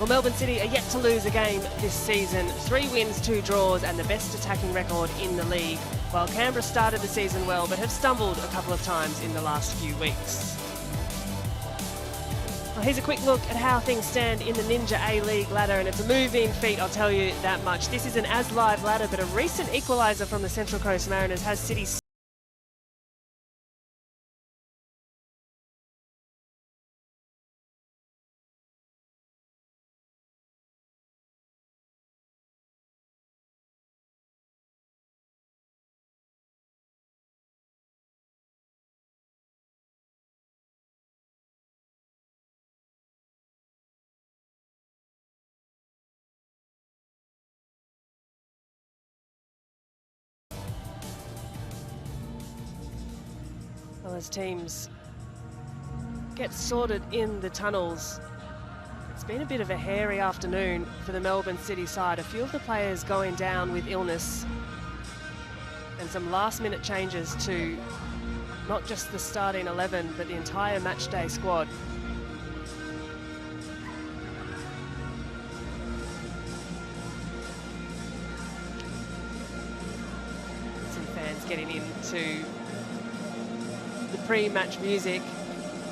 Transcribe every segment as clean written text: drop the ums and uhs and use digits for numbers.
Well, Melbourne City are yet to lose a game this season. 3 wins, 2 draws and the best attacking record in the league. While Canberra started the season well but have stumbled a couple of times in the last few weeks. Well, here's a quick look at how things stand in the Ninja A-League ladder, and it's a moving feat, I'll tell you that much. This isn't as live ladder, but a recent equaliser from the Central Coast Mariners has City Well, as teams get sorted in the tunnels, it's been a bit of a hairy afternoon for the Melbourne City side. A few of the players going down with illness and some last-minute changes to not just the starting 11 but the entire matchday squad. Some fans getting into the pre-match music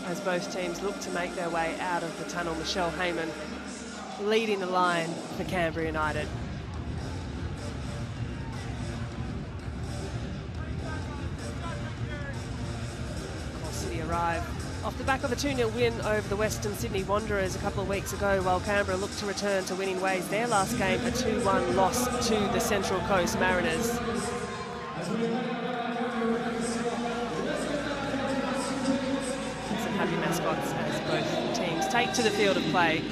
as both teams look to make their way out of the tunnel. Michelle Heyman leading the line for Canberra United. City arrive off the back of a 2-0 win over the Western Sydney Wanderers a couple of weeks ago, while Canberra look to return to winning ways. Their last game, a 2-1 loss to the Central Coast Mariners. Happy mascots as both teams take to the field of play.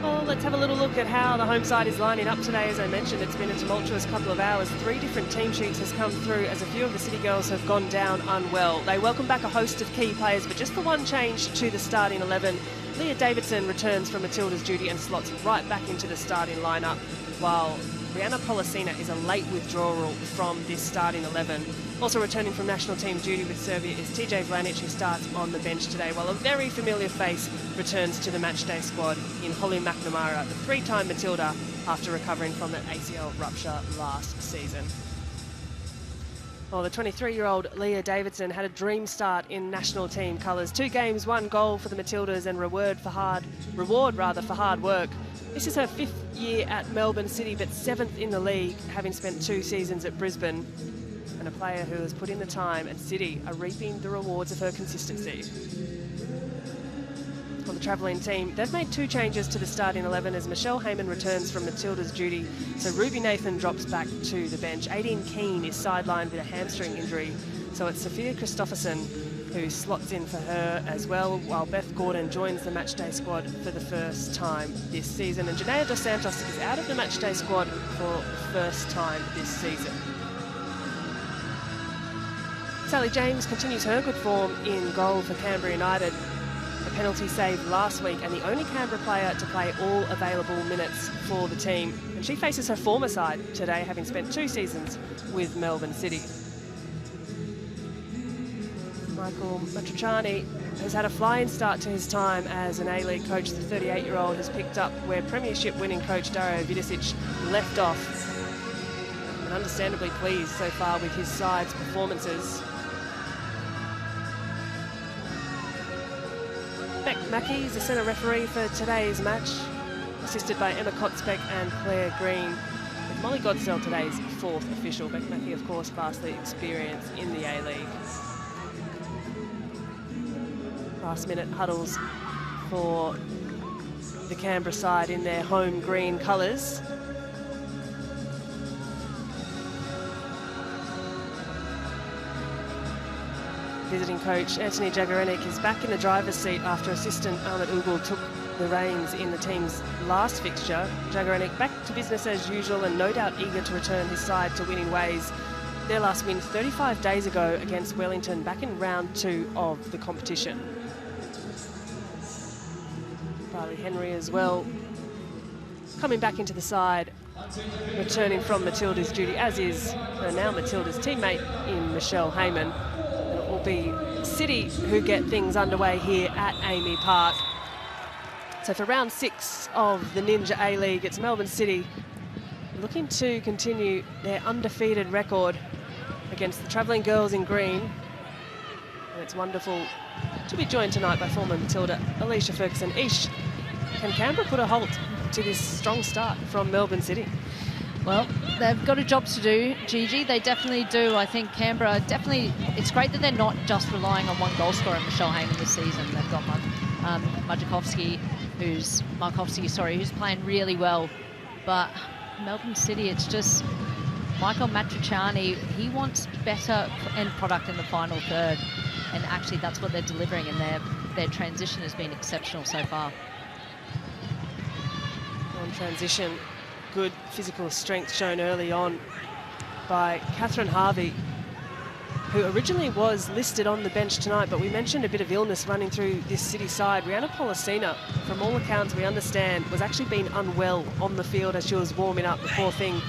Well, let's have a little look at how the home side is lining up today. As I mentioned, it's been a tumultuous couple of hours. 3 different team sheets has come through as a few of the City girls have gone down unwell. They welcome back a host of key players, but just the one change to the starting 11. Leah Davidson returns from Matilda's duty and slots right back into the starting lineup, while Brianna Policina is a late withdrawal from this starting 11. Also returning from national team duty with Serbia is TJ Vlanic, who starts on the bench today, while a very familiar face returns to the matchday squad in Holly McNamara, the 3-time Matilda, after recovering from that ACL rupture last season. Well, the 23-year-old Leah Davidson had a dream start in national team colours. 2 games, 1 goal for the Matildas and reward for hard work. This is her 5th year at Melbourne City, but 7th in the league, having spent 2 seasons at Brisbane. And a player who has put in the time, and City are reaping the rewards of her consistency. On the travelling team, they've made 2 changes to the starting 11 as Michelle Heyman returns from Matilda's duty. So Ruby Nathan drops back to the bench. Aideen Keane is sidelined with a hamstring injury. So it's Sophia Christopherson who slots in for her as well, while Beth Gordon joins the matchday squad for the first time this season. And Janea Dos Santos is out of the matchday squad for the first time this season. Sally James continues her good form in goal for Canberra United. A penalty saved last week and the only Canberra player to play all available minutes for the team. And she faces her former side today, having spent 2 seasons with Melbourne City. Michael Matriciani has had a flying start to his time as an A-League coach. The 38-year-old has picked up where Premiership winning coach Dario Vidicic left off, and understandably pleased so far with his side's performances. Beck Mackey is the centre referee for today's match, assisted by Emma Kotzbeck and Claire Green, with Molly Godsell today's 4th official. Beck Mackey, of course, vastly experienced in the A-League. Last-minute huddles for the Canberra side in their home green colours. Visiting coach Anthony Jagarenik is back in the driver's seat after assistant Ahmed Ugal took the reins in the team's last fixture. Jagarenik back to business as usual and no doubt eager to return his side to winning ways. Their last win 35 days ago against Wellington back in round 2 of the competition. Riley Henry as well coming back into the side, returning from Matilda's duty, as is her now Matilda's teammate in Michelle Heyman. And it all be City who get things underway here at Amy Park. So for round 6 of the Ninja A-League, it's Melbourne City looking to continue their undefeated record against the travelling girls in green. And it's wonderful to be joined tonight by former Matilda Alicia Ferguson. Ish, can Canberra put a halt to this strong start from Melbourne City? Well, they've got a job to do, Gigi. They definitely do. I think Canberra definitely... It's great that they're not just relying on one goal scorer, Michelle Heyman, this season. They've got Markovsky, who's playing really well. But Melbourne City, it's just Michael Matriciani. He wants better end product in the final third. And actually, that's what they're delivering. And their transition has been exceptional so far. On transition, good physical strength shown early on by Catherine Harvey, who originally was listed on the bench tonight, but we mentioned a bit of illness running through this City side. Rihanna Polacina, from all accounts we understand, was actually being unwell on the field as she was warming up. The poor thing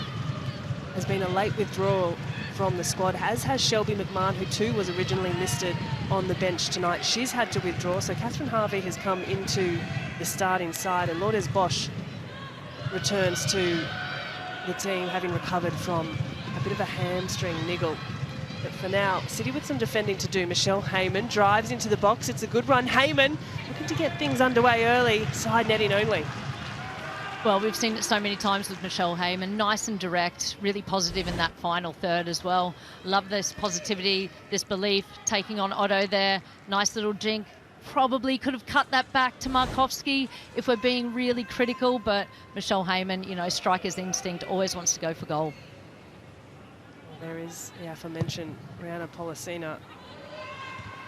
has been a late withdrawal from the squad, as has Shelby McMahon, who too was originally listed on the bench tonight. She's had to withdraw, so Catherine Harvey has come into the starting side, and Lourdes Bosch returns to the team, having recovered from a bit of a hamstring niggle. But for now, City with some defending to do. Michelle Heyman drives into the box. It's a good run. Heyman looking to get things underway early. Side netting only. Well, we've seen it so many times with Michelle Heyman. Nice and direct, really positive in that final third as well. Love this positivity, this belief, taking on Otto there. Nice little jink. Probably could have cut that back to Markovsky if we're being really critical, but Michelle Heyman, you know, striker's instinct, always wants to go for goal. Well, there is the aforementioned Rihanna Polacina,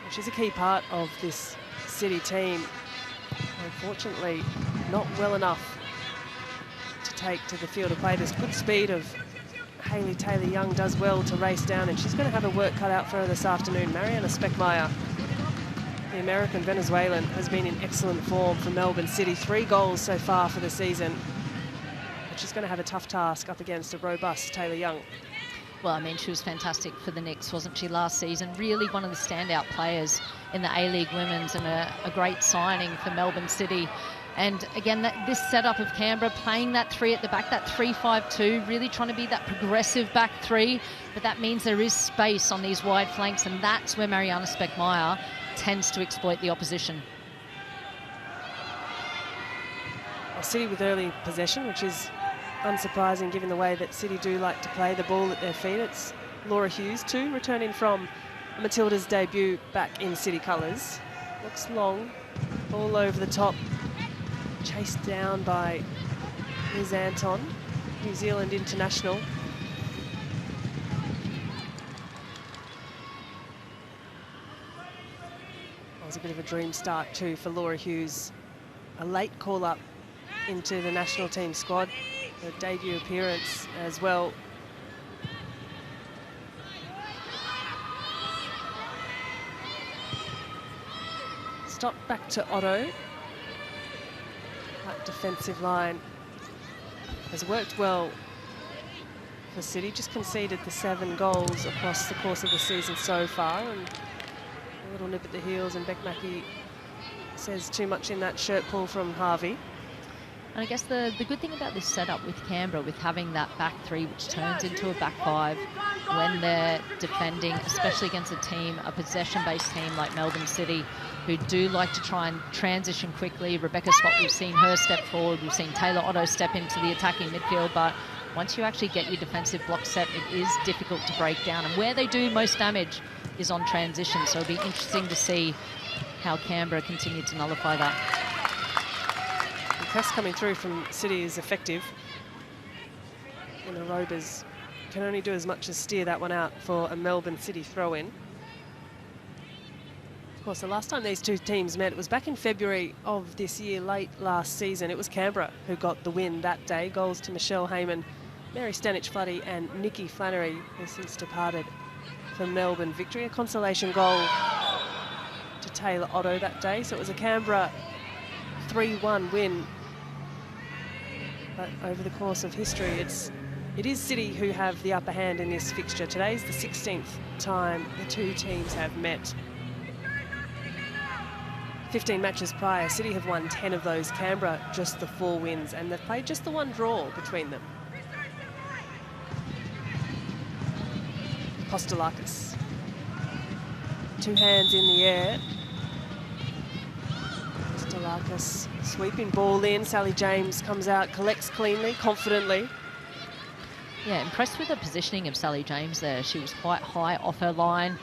which is a key part of this City team. Unfortunately, not well enough to take to the field of play. There's good speed of Hayley Taylor-Young, does well to race down, and she's going to have her work cut out for her this afternoon. Mariana Speckmeyer, the American Venezuelan, has been in excellent form for Melbourne City. 3 goals so far for the season. But she's going to have a tough task up against a robust Taylor-Young. Well, I mean, she was fantastic for the Knicks, wasn't she, last season? Really one of the standout players in the A-League Women's, and a great signing for Melbourne City. And again, this setup of Canberra, playing that 3 at the back, that 3-5-2, really trying to be that progressive back 3. But that means there is space on these wide flanks, and that's where Mariana Speckmeyer tends to exploit the opposition. Well, City with early possession, which is unsurprising given the way that City do like to play the ball at their feet. It's Laura Hughes too, returning from Matilda's debut back in City colours. Looks long, all over the top, chased down by Liz Anton, New Zealand international. That was a bit of a dream start too for Laura Hughes. A late call-up into the national team squad, her debut appearance as well. Stop back to Otto. That defensive line has worked well for City. Just conceded the 7 goals across the course of the season so far, and a little nip at the heels, and Beck Mackey says too much in that shirt pull from Harvey. And I guess the good thing about this setup with Canberra, with having that back 3 which turns into a back 5 when they're defending, especially against a possession-based team like Melbourne City, who do like to try and transition quickly. Rebecca Scott, we've seen her step forward. We've seen Taylor Otto step into the attacking midfield. But once you actually get your defensive block set, it is difficult to break down. And where they do most damage is on transition. So it'll be interesting to see how Canberra continue to nullify that. The press coming through from City is effective. And the Rovers can only do as much as steer that one out for a Melbourne City throw-in. Of course, the last time these two teams met, it was back in February of this year, late last season. It was Canberra who got the win that day. Goals to Michelle Heyman, Mary Stanich-Floody and Nikki Flannery, who since departed for Melbourne. Victory, a consolation goal to Taylor Otto that day. So it was a Canberra 3-1 win. But over the course of history, it's It is City who have the upper hand in this fixture. Today's the 16th time the two teams have met. 15 matches prior, City have won 10 of those, Canberra just the 4 wins, and they've played just the 1 draw between them. Apostolakis. 2 hands in the air. Apostolakis sweeping ball in. Sally James comes out, collects cleanly, confidently. Yeah, impressed with the positioning of Sally James there. She was quite high off her line,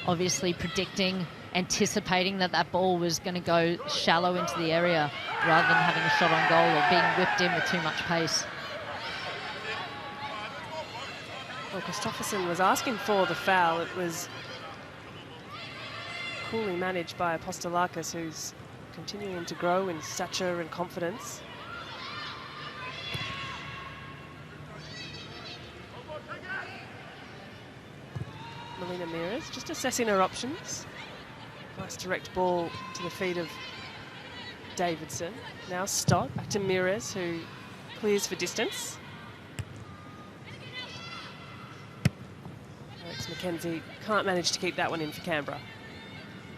obviously predicting, anticipating that that ball was going to go shallow into the area rather than having a shot on goal or being whipped in with too much pace. Well, Christopherson was asking for the foul. It was coolly managed by Apostolakis, who's continuing to grow in stature and confidence. Melina Mears just assessing her options. Nice direct ball to the feet of Davidson. Now Stott, back to Mears, who clears for distance. Alex McKenzie can't manage to keep that one in for Canberra.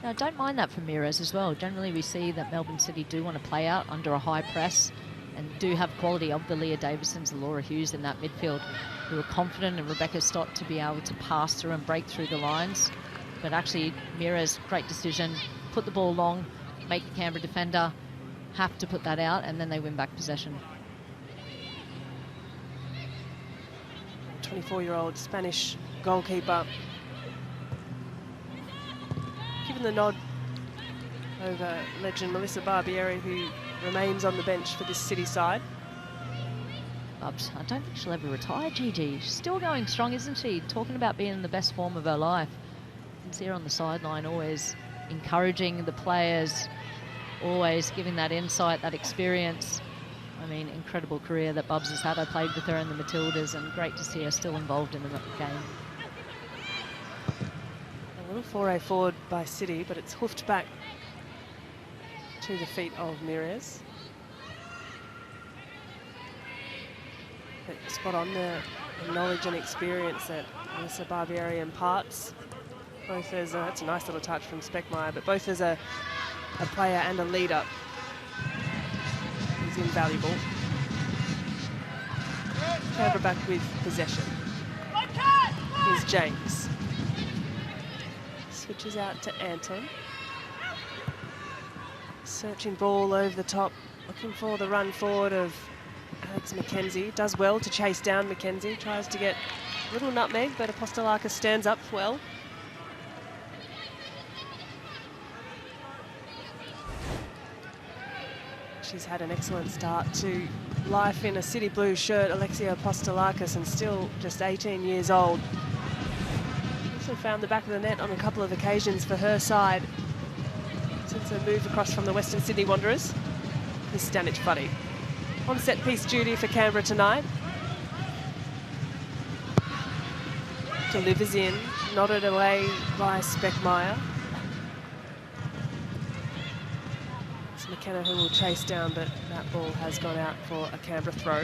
Now, I don't mind that for Mears as well. Generally, we see that Melbourne City do want to play out under a high press and do have quality of the Leah Davidsons and Laura Hughes in that midfield, who are confident in Rebecca Stott to be able to pass through and break through the lines. But actually, Mears, great decision, put the ball long, make the Canberra defender have to put that out, and then they win back possession. 24-year-old Spanish goalkeeper given the nod over legend Melissa Barbieri, who remains on the bench for this City side. Bubs, I don't think she'll ever retire, Gigi. She's still going strong, isn't she? Talking about being in the best form of her life. You can see her on the sideline, always encouraging the players, always giving that insight, that experience. I mean, incredible career that Bubs has had. I played with her in the Matildas, and great to see her still involved in the game. A little foray forward by City, but it's hoofed back to the feet of Mears. But spot on the knowledge and experience that Melissa Barbieri imparts. Both as that's a nice little touch from Speckmeyer, but both as a player and a leader is invaluable. Canberra back with possession. Here's James. Switches out to Anton. Searching ball over the top, looking for the run forward of Alex McKenzie. Does well to chase down McKenzie. Tries to get a little nutmeg, but Apostolakis stands up well. She's had an excellent start to life in a City Blue shirt, Alexia Apostolakis, and still just 18 years old. Also found the back of the net on a couple of occasions for her side since her move across from the Western Sydney Wanderers. Miss Stanic Fuddy. On set piece duty for Canberra tonight. Delivers in, nodded away by Speckmeyer. It's McKenna who will chase down, but that ball has gone out for a Canberra throw.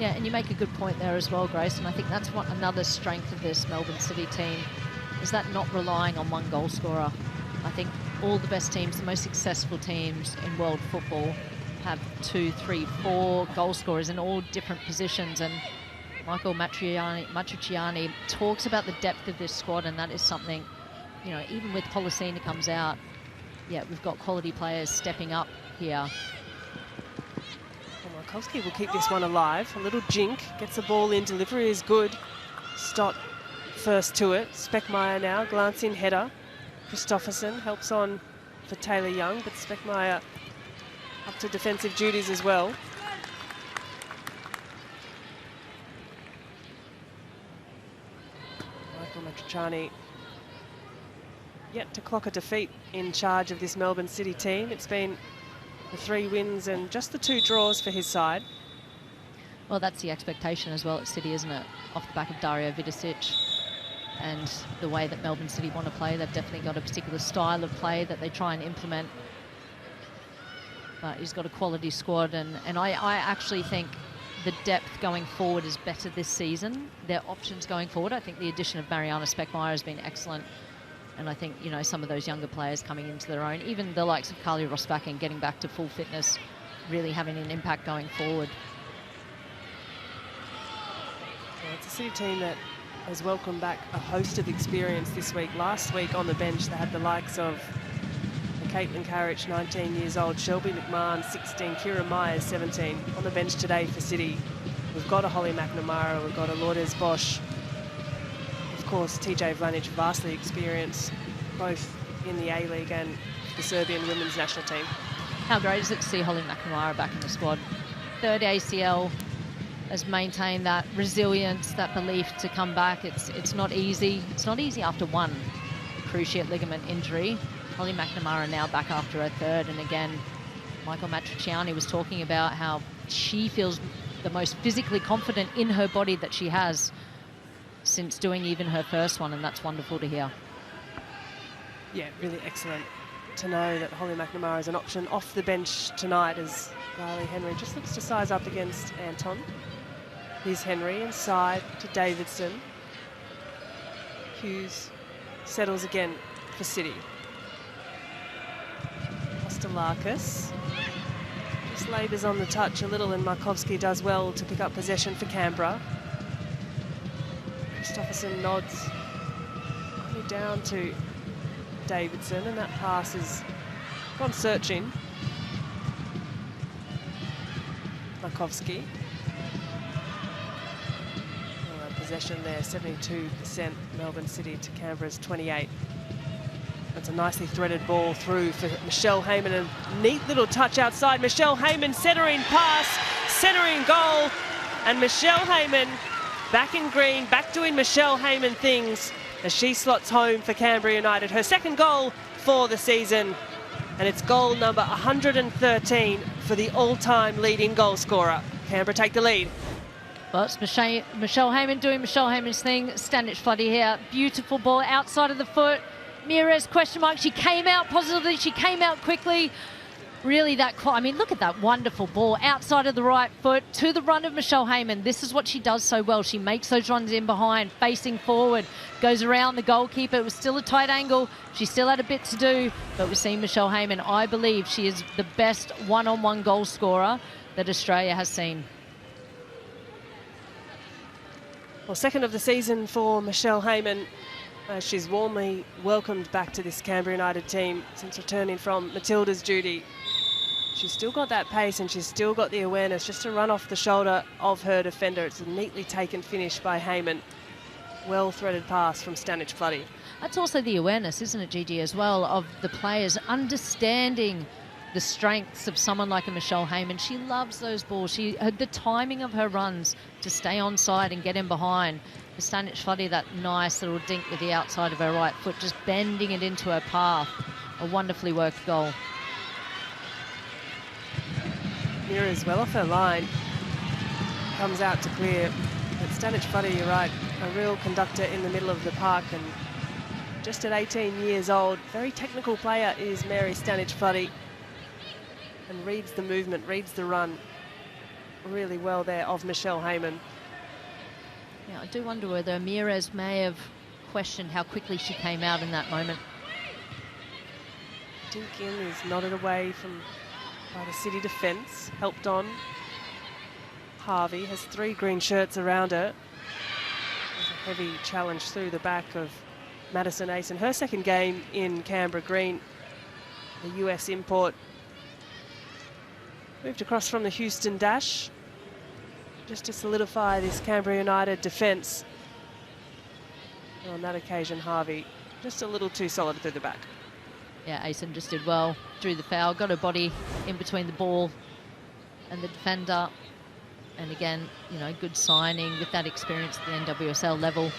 Yeah, and you make a good point there as well, Grace, and I think that's what another strength of this Melbourne City team is, that not relying on one goal scorer. I think all the best teams, the most successful teams in world football, have 2, 3, 4 goal scorers in all different positions, and Michael Matriciani talks about the depth of this squad, and that is something, you know, even with Policina comes out, yeah, we've got quality players stepping up here. Markowski will keep this one alive. A little jink, gets the ball in, delivery is good. Stott first to it. Speckmeyer now, glancing header. Christopherson helps on for Taylor Young, but Speckmeyer up to defensive duties as well. Michael Matriciani yet to clock a defeat in charge of this Melbourne City team. It's been the 3 wins and just the 2 draws for his side. Well, that's the expectation as well at City, isn't it? Off the back of Dario Vidicic and the way that Melbourne City want to play. They've definitely got a particular style of play that they try and implement. But he's got a quality squad, and I actually think the depth going forward is better this season. Their options going forward, I think the addition of Mariana Speckmeyer has been excellent. And I think, you know, some of those younger players coming into their own, even the likes of Carly Rosback getting back to full fitness, really having an impact going forward. Yeah, it's a City team that has welcomed back a host of experience this week. Last week on the bench, they had the likes of Caitlin Carriage, 19 years old, Shelby McMahon, 16, Kira Myers, 17. On the bench today for City, we've got a Holly McNamara, we've got a Lourdes Bosch. Of course, TJ Vlanic, vastly experienced, both in the A-League and the Serbian women's national team. How great is it to see Holly McNamara back in the squad? Third ACL, has maintained that resilience, that belief to come back. It's not easy. It's not easy after one cruciate ligament injury. Holly McNamara now back after her third. And again, Michael Matriciani was talking about how she feels the most physically confident in her body that she has since doing even her first one, and that's wonderful to hear. Yeah, really excellent to know that Holly McNamara is an option off the bench tonight as Riley Henry just looks to size up against Anton. Here's Henry inside to Davidson. Hughes settles again for City. Kostelakis just labours on the touch a little, and Markovski does well to pick up possession for Canberra. Christopherson nods only down to Davidson, and that pass has gone searching. Markovski. Possession there, 72% Melbourne City to Canberra's 28. That's a nicely threaded ball through for Michelle Heyman. A neat little touch outside. Michelle Heyman centering pass, centering goal. And Michelle Heyman back in green, back doing Michelle Heyman things as she slots home for Canberra United. Her second goal for the season. And it's goal number 113 for the all-time leading goal scorer. Canberra take the lead. Well, it's Michelle Heyman doing Michelle Heyman's thing. Standish Floody here. Beautiful ball outside of the foot. Mires, question mark. She came out positively. She came out quickly. Really, I mean, look at that wonderful ball outside of the right foot to the run of Michelle Heyman. This is what she does so well. She makes those runs in behind, facing forward, goes around the goalkeeper. It was still a tight angle. She still had a bit to do, but we've seen Michelle Heyman. I believe she is the best one-on-one goal scorer that Australia has seen. Well, second of the season for Michelle Heyman. She's warmly welcomed back to this Canberra United team since returning from Matilda's duty. She's still got that pace and she's still got the awareness just to run off the shoulder of her defender. It's a neatly taken finish by Heyman. Well-threaded pass from Stanic Floody. That's also the awareness, isn't it, Gigi, as well, of the players understanding the strengths of someone like a Michelle Heyman. She loves those balls. The timing of her runs to stay on side and get in behind. For Stanic Floody, that nice little dink with the outside of her right foot, just bending it into her path. A wonderfully worked goal. Mira is well off her line. Comes out to clear. But Stanic Floody, you're right, a real conductor in the middle of the park, and just at 18 years old, very technical player is Mary Stanic Floody. And reads the movement, reads the run really well there of Michelle Heyman. Yeah, I do wonder whether Mires may have questioned how quickly she came out in that moment. Dinkin is nodded away by the City defence, helped on. Harvey has 3 green shirts around her. There's a heavy challenge through the back of Madison Asen. Her second game in Canberra green, the US import. Moved across from the Houston Dash just to solidify this Canberra United defence. And on that occasion, Harvey just a little too solid through the back. Yeah, Asen just did well, drew the foul, got her body in between the ball and the defender. And again, you know, good signing with that experience at the NWSL level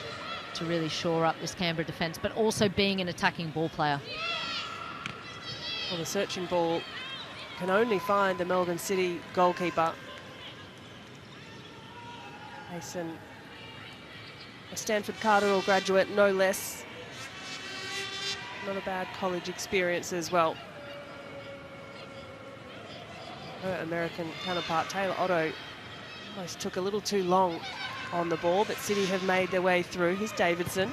to really shore up this Canberra defence, but also being an attacking ball player. Well, the searching ball can only find the Melbourne City goalkeeper. Mason, a Stanford Cardinal graduate, no less. Not a bad college experience as well. Her American counterpart, Taylor Otto, Almost took a little too long on the ball, but City have made their way through. Here's Davidson.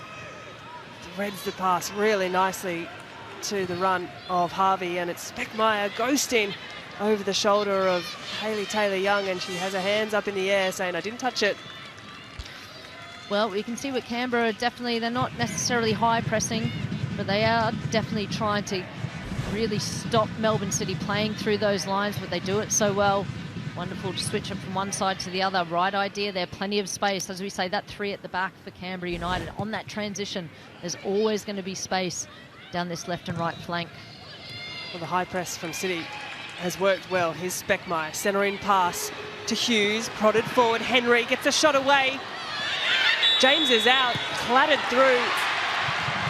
Threads the pass really nicely to the run of Harvey, and it's Speckmeyer ghosting over the shoulder of Hayley Taylor-Young, and she has her hands up in the air saying, I didn't touch it. Well, we can see what Canberra definitely, they're not necessarily high pressing, but they are definitely trying to really stop Melbourne City playing through those lines, but they do it so well. Wonderful to switch it from one side to the other. Right idea there, plenty of space. As we say, that three at the back for Canberra United. On that transition, there's always going to be space down this left and right flank. Well, the high press from City has worked well. Here's Speckmeyer, centering pass to Hughes, prodded forward. Henry gets a shot away. James is out, clattered through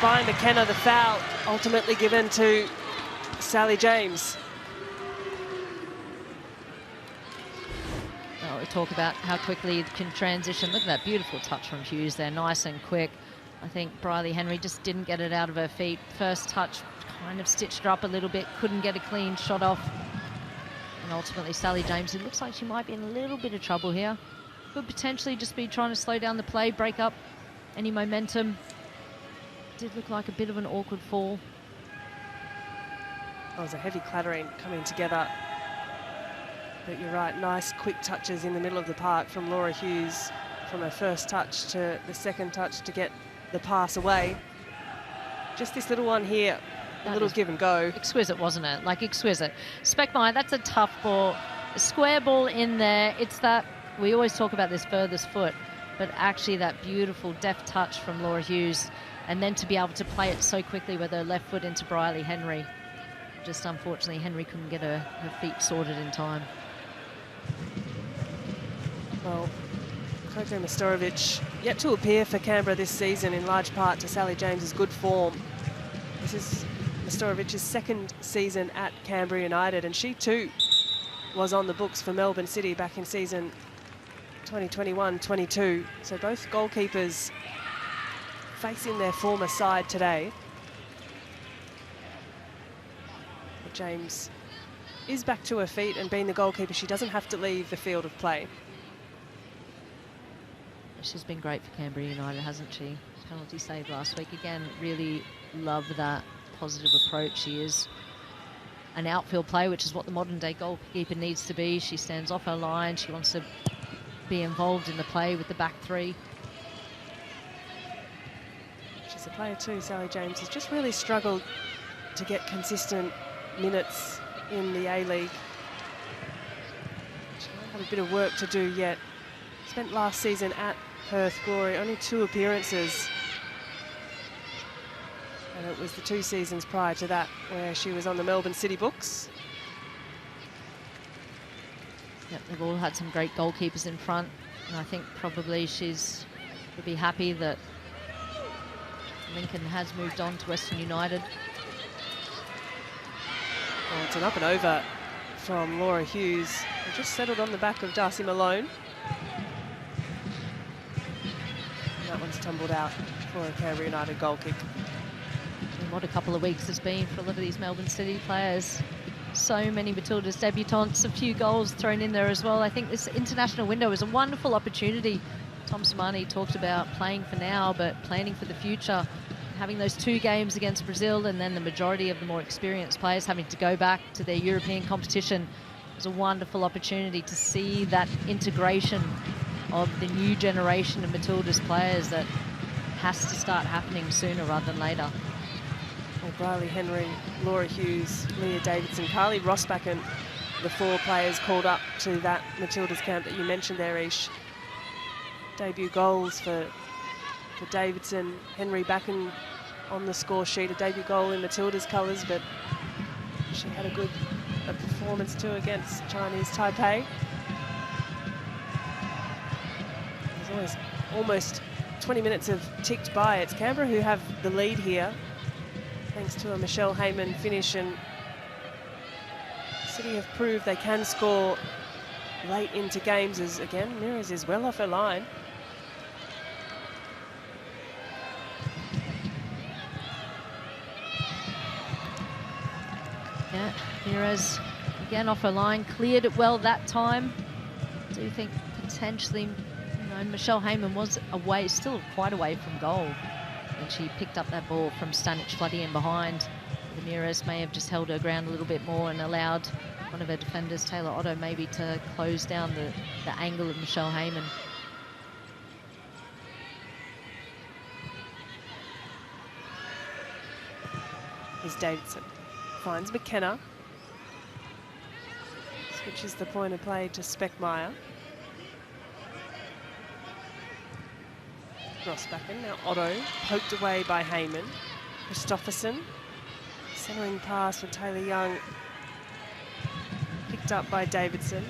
by McKenna. The foul ultimately given to Sally James. Oh, we talk about how quickly you can transition. Look at that beautiful touch from Hughes there, nice and quick. I think Briley Henry just didn't get it out of her feet. First touch kind of stitched her up a little bit, couldn't get a clean shot off. And ultimately Sally James, it looks like she might be in a little bit of trouble here. Could potentially just be trying to slow down the play, break up any momentum. Did look like a bit of an awkward fall. That was a heavy clattering coming together. But you're right, nice quick touches in the middle of the park from Laura Hughes, from her first touch to the second touch to get the pass away. Just this little one here, a little give and go. Exquisite, wasn't it? Like exquisite. Speckmeyer, that's a tough ball. A square ball in there. It's that, we always talk about this furthest foot, but actually that beautiful deft touch from Laura Hughes, and then to be able to play it so quickly with her left foot into Briley Henry. Just unfortunately, Henry couldn't get her feet sorted in time. Well, Coco Mestorovic yet to appear for Canberra this season, in large part to Sally James's good form. This is Mestorovic's second season at Canberra United, and she too was on the books for Melbourne City back in season 2021-22. So both goalkeepers facing their former side today. But James is back to her feet, and being the goalkeeper, she doesn't have to leave the field of play. She's been great for Canberra United, hasn't she? Penalty save last week. Again, really love that positive approach. She is an outfield player, which is what the modern day goalkeeper needs to be. She stands off her line. She wants to be involved in the play with the back three. She's a player too, Sally James, has just really struggled to get consistent minutes in the A-League. She might have a bit of work to do yet. Spent last season at Perth Glory, only 2 appearances. And it was the 2 seasons prior to that where she was on the Melbourne City books. Yep, they've all had some great goalkeepers in front, and I think probably will be happy that Lincoln has moved on to Western United. Well, it's an up and over from Laura Hughes, who just settled on the back of Darcy Malone. And that one's tumbled out for a Canberra United goal kick. And what a couple of weeks it's been for a lot of these Melbourne City players. So many Matildas debutants, a few goals thrown in there as well. I think this international window is a wonderful opportunity. Tom Samani talked about playing for now, but planning for the future. Having those 2 games against Brazil, and then the majority of the more experienced players having to go back to their European competition, was a wonderful opportunity to see that integration of the new generation of Matildas players that has to start happening sooner rather than later. Well, Briley Henry, Laura Hughes, Leah Davidson, Carly Rossbacken, the 4 players called up to that Matildas camp that you mentioned there, Ish. Debut goals for Davidson, Henry Backen on the score sheet, a debut goal in Matilda's colours, but she had a performance too against Chinese Taipei. There's almost 20 minutes have ticked by. It's Canberra who have the lead here, thanks to a Michelle Heyman finish, and City have proved they can score late into games, as again, Mears is well off her line. Yeah, Mears again off her line, cleared it well that time. I do think potentially, Michelle Heyman was away, still quite away from goal. And she picked up that ball from Stanic Floody in behind. Ramirez may have just held her ground a little bit more and allowed one of her defenders, Taylor Otto, maybe to close down the angle of Michelle Heyman. Here's Davidson. Finds McKenna. Switches the point of play to Speckmeyer. Rossbacken, now Otto, poked away by Heyman. Christopherson, centering pass for Taylor Young, picked up by Davidson.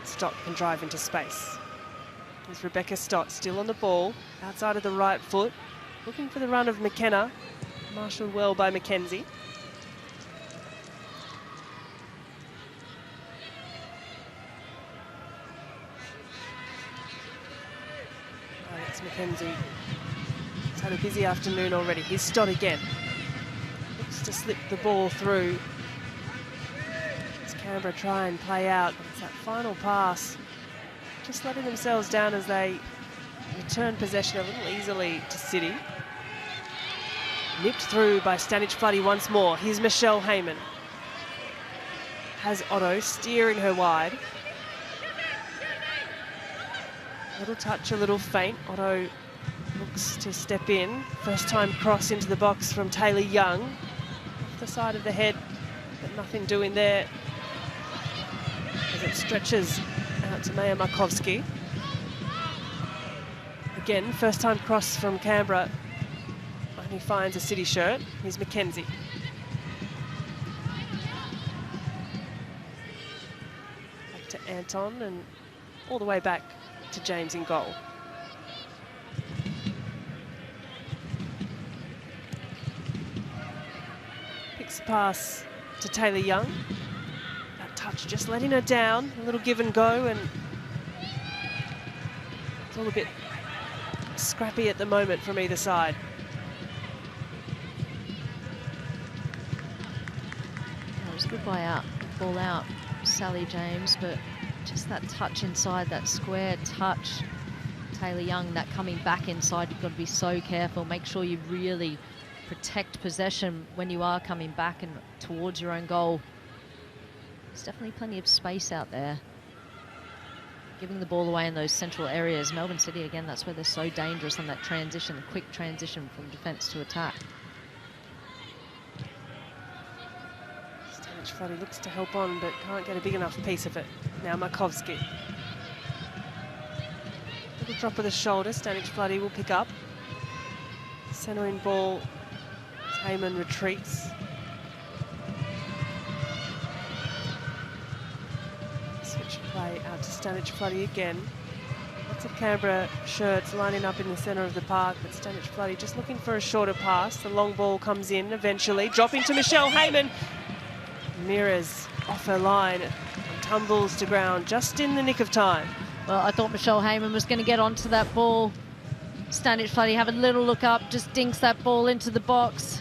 Stott can drive into space. There's Rebecca Stott still on the ball, outside of the right foot, looking for the run of McKenna, marshalled well by Mackenzie. Mackenzie has had a busy afternoon already. Here's Stott again. Looks to slip the ball through. As Canberra try and play out. It's that final pass. Just letting themselves down as they return possession a little easily to City. Nipped through by Stanic Floody once more. Here's Michelle Heyman. Has Otto steering her wide. A little touch, a little feint. Otto looks to step in. First time cross into the box from Taylor Young. Off the side of the head, but nothing doing there. As it stretches out to Maya Markovski. Again, first time cross from Canberra. Only finds a City shirt. Here's Mackenzie. Back to Anton and all the way back to James in goal. Picks a pass to Taylor Young. That touch just letting her down. A little give and go, and it's all a bit scrappy at the moment from either side. That was a good ball out, Sally James, but just that touch inside, that square touch. Taylor Young, that coming back inside, you've got to be so careful. Make sure you really protect possession when you are coming back and towards your own goal. There's definitely plenty of space out there. Giving the ball away in those central areas. Melbourne City, again, that's where they're so dangerous on that transition, the quick transition from defence to attack. Floody looks to help on, but can't get a big enough piece of it. Now Markovski. Little drop of the shoulder, Stanic Floody will pick up. Centering ball, Heyman retreats. Switch play out to Stanic Floody again. Lots of Canberra shirts lining up in the centre of the park, but Stanic Floody just looking for a shorter pass. The long ball comes in eventually, dropping to Michelle Heyman. Ramirez off her line and tumbles to ground just in the nick of time. Well, I thought Michelle Heyman was going to get onto that ball. Stanic Floody have a little look up, just dinks that ball into the box.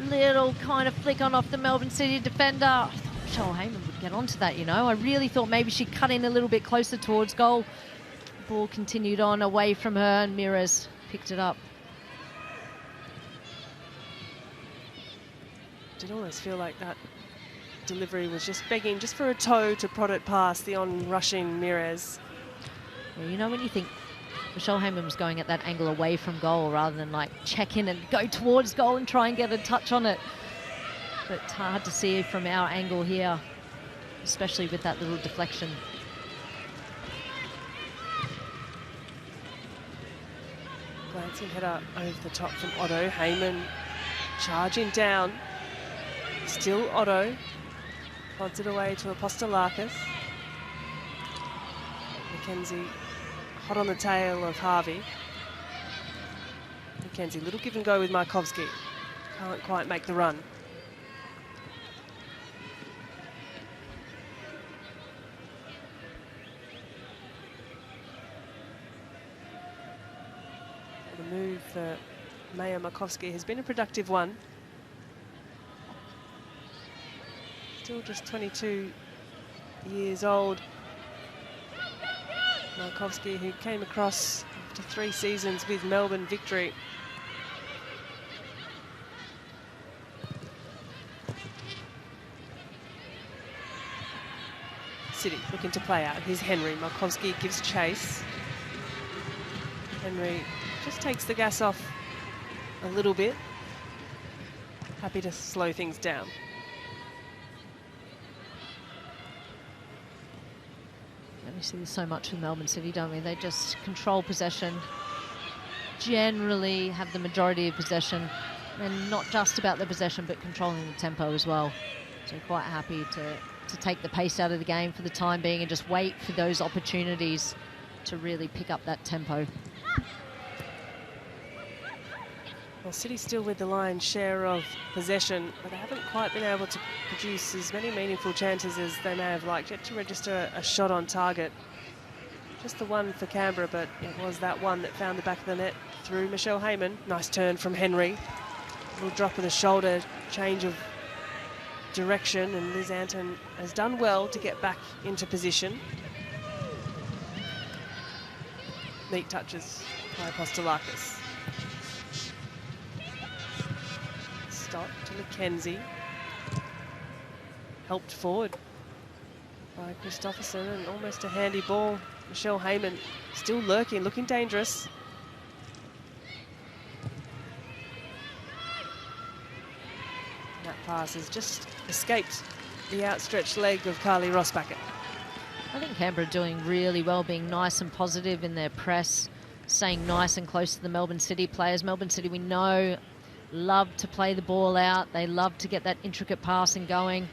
Little kind of flick on off the Melbourne City defender. I thought Michelle Heyman would get onto that, I really thought maybe she'd cut in a little bit closer towards goal. The ball continued on away from her and Ramirez picked it up. Did almost feel like that delivery was just begging just for a toe to prod it past the on-rushing Ramirez. Yeah, when you think Michelle Heyman was going at that angle away from goal rather than like check in and go towards goal and try and get a touch on it. But it's hard to see from our angle here, especially with that little deflection. Glancing header over the top from Otto. Heyman charging down. Still Otto. Pods it away to Apostolakis. Mackenzie hot on the tail of Harvey. Mackenzie, little give and go with Markovski. Can't quite make the run. The move for Maya Markovski has been a productive one. Still just 22 years old. Markovsky, who came across after 3 seasons with Melbourne Victory. City looking to play out. Here's Henry. Markovsky gives chase. Henry just takes the gas off a little bit. Happy to slow things down. We see this so much with Melbourne City, don't we? They just control possession, generally have the majority of possession, and not just about the possession, but controlling the tempo as well. So quite happy to take the pace out of the game for the time being and just wait for those opportunities to really pick up that tempo. Well, City still with the lion's share of possession, but they haven't quite been able to produce as many meaningful chances as they may have liked, yet to register a shot on target. Just the one for Canberra, but it was that one that found the back of the net through Michelle Heyman. Nice turn from Henry. Little drop of the shoulder, change of direction, and Liz Anton has done well to get back into position. Neat touches by Apostolakis. Stop to Mackenzie. Helped forward by Christopherson, and almost a handy ball. Michelle Heyman still lurking, looking dangerous. That pass has just escaped the outstretched leg of Carly Rossbacher. I think Canberra are doing really well, being nice and positive in their press, staying nice and close to the Melbourne City players. Melbourne City, we know, love to play the ball out. They love to get that intricate passing going.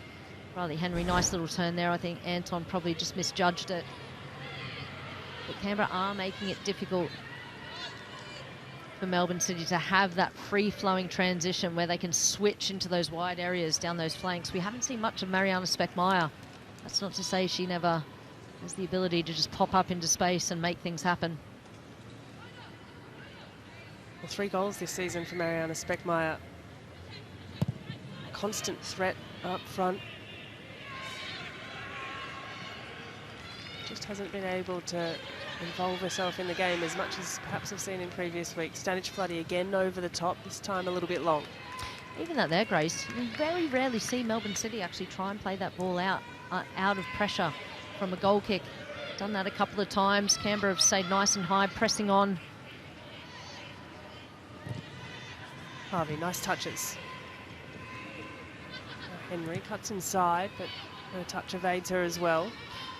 Riley Henry, nice little turn there. I think Anton probably just misjudged it. But Canberra are making it difficult for Melbourne City to have that free-flowing transition where they can switch into those wide areas down those flanks. We haven't seen much of Mariana Speckmeyer. That's not to say she never has the ability to just pop up into space and make things happen. Well, 3 goals this season for Mariana Speckmeyer. A constant threat up front. Just hasn't been able to involve herself in the game as much as perhaps I've seen in previous weeks. Stanic Floody again over the top, this time a little bit long. Even at their Grace, you very rarely see Melbourne City actually try and play that ball out of pressure from a goal kick. Done that a couple of times. Canberra have stayed nice and high, pressing on. Harvey, nice touches. Henry cuts inside, but her touch evades her as well.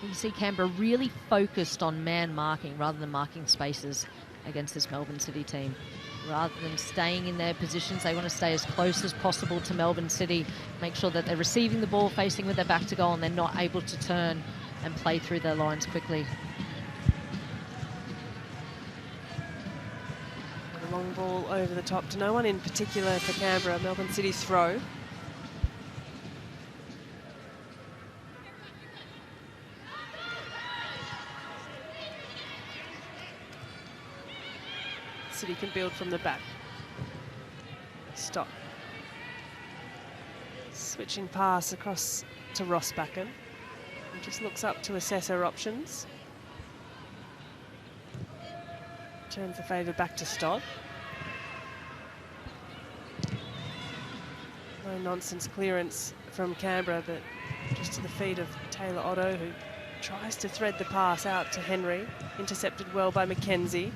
You can see Canberra really focused on man marking rather than marking spaces against this Melbourne City team. Rather than staying in their positions, they want to stay as close as possible to Melbourne City, make sure that they're receiving the ball facing with their back to goal and they're not able to turn and play through their lines quickly. A long ball over the top to no one in particular for Canberra. Melbourne City's throw. City can build from the back. Stop. Switching pass across to Rossbacher. He just looks up to assess her options. Turns the favour back to Stott. No nonsense clearance from Canberra, but just to the feet of Taylor Otto, who tries to thread the pass out to Henry. Intercepted well by Mackenzie.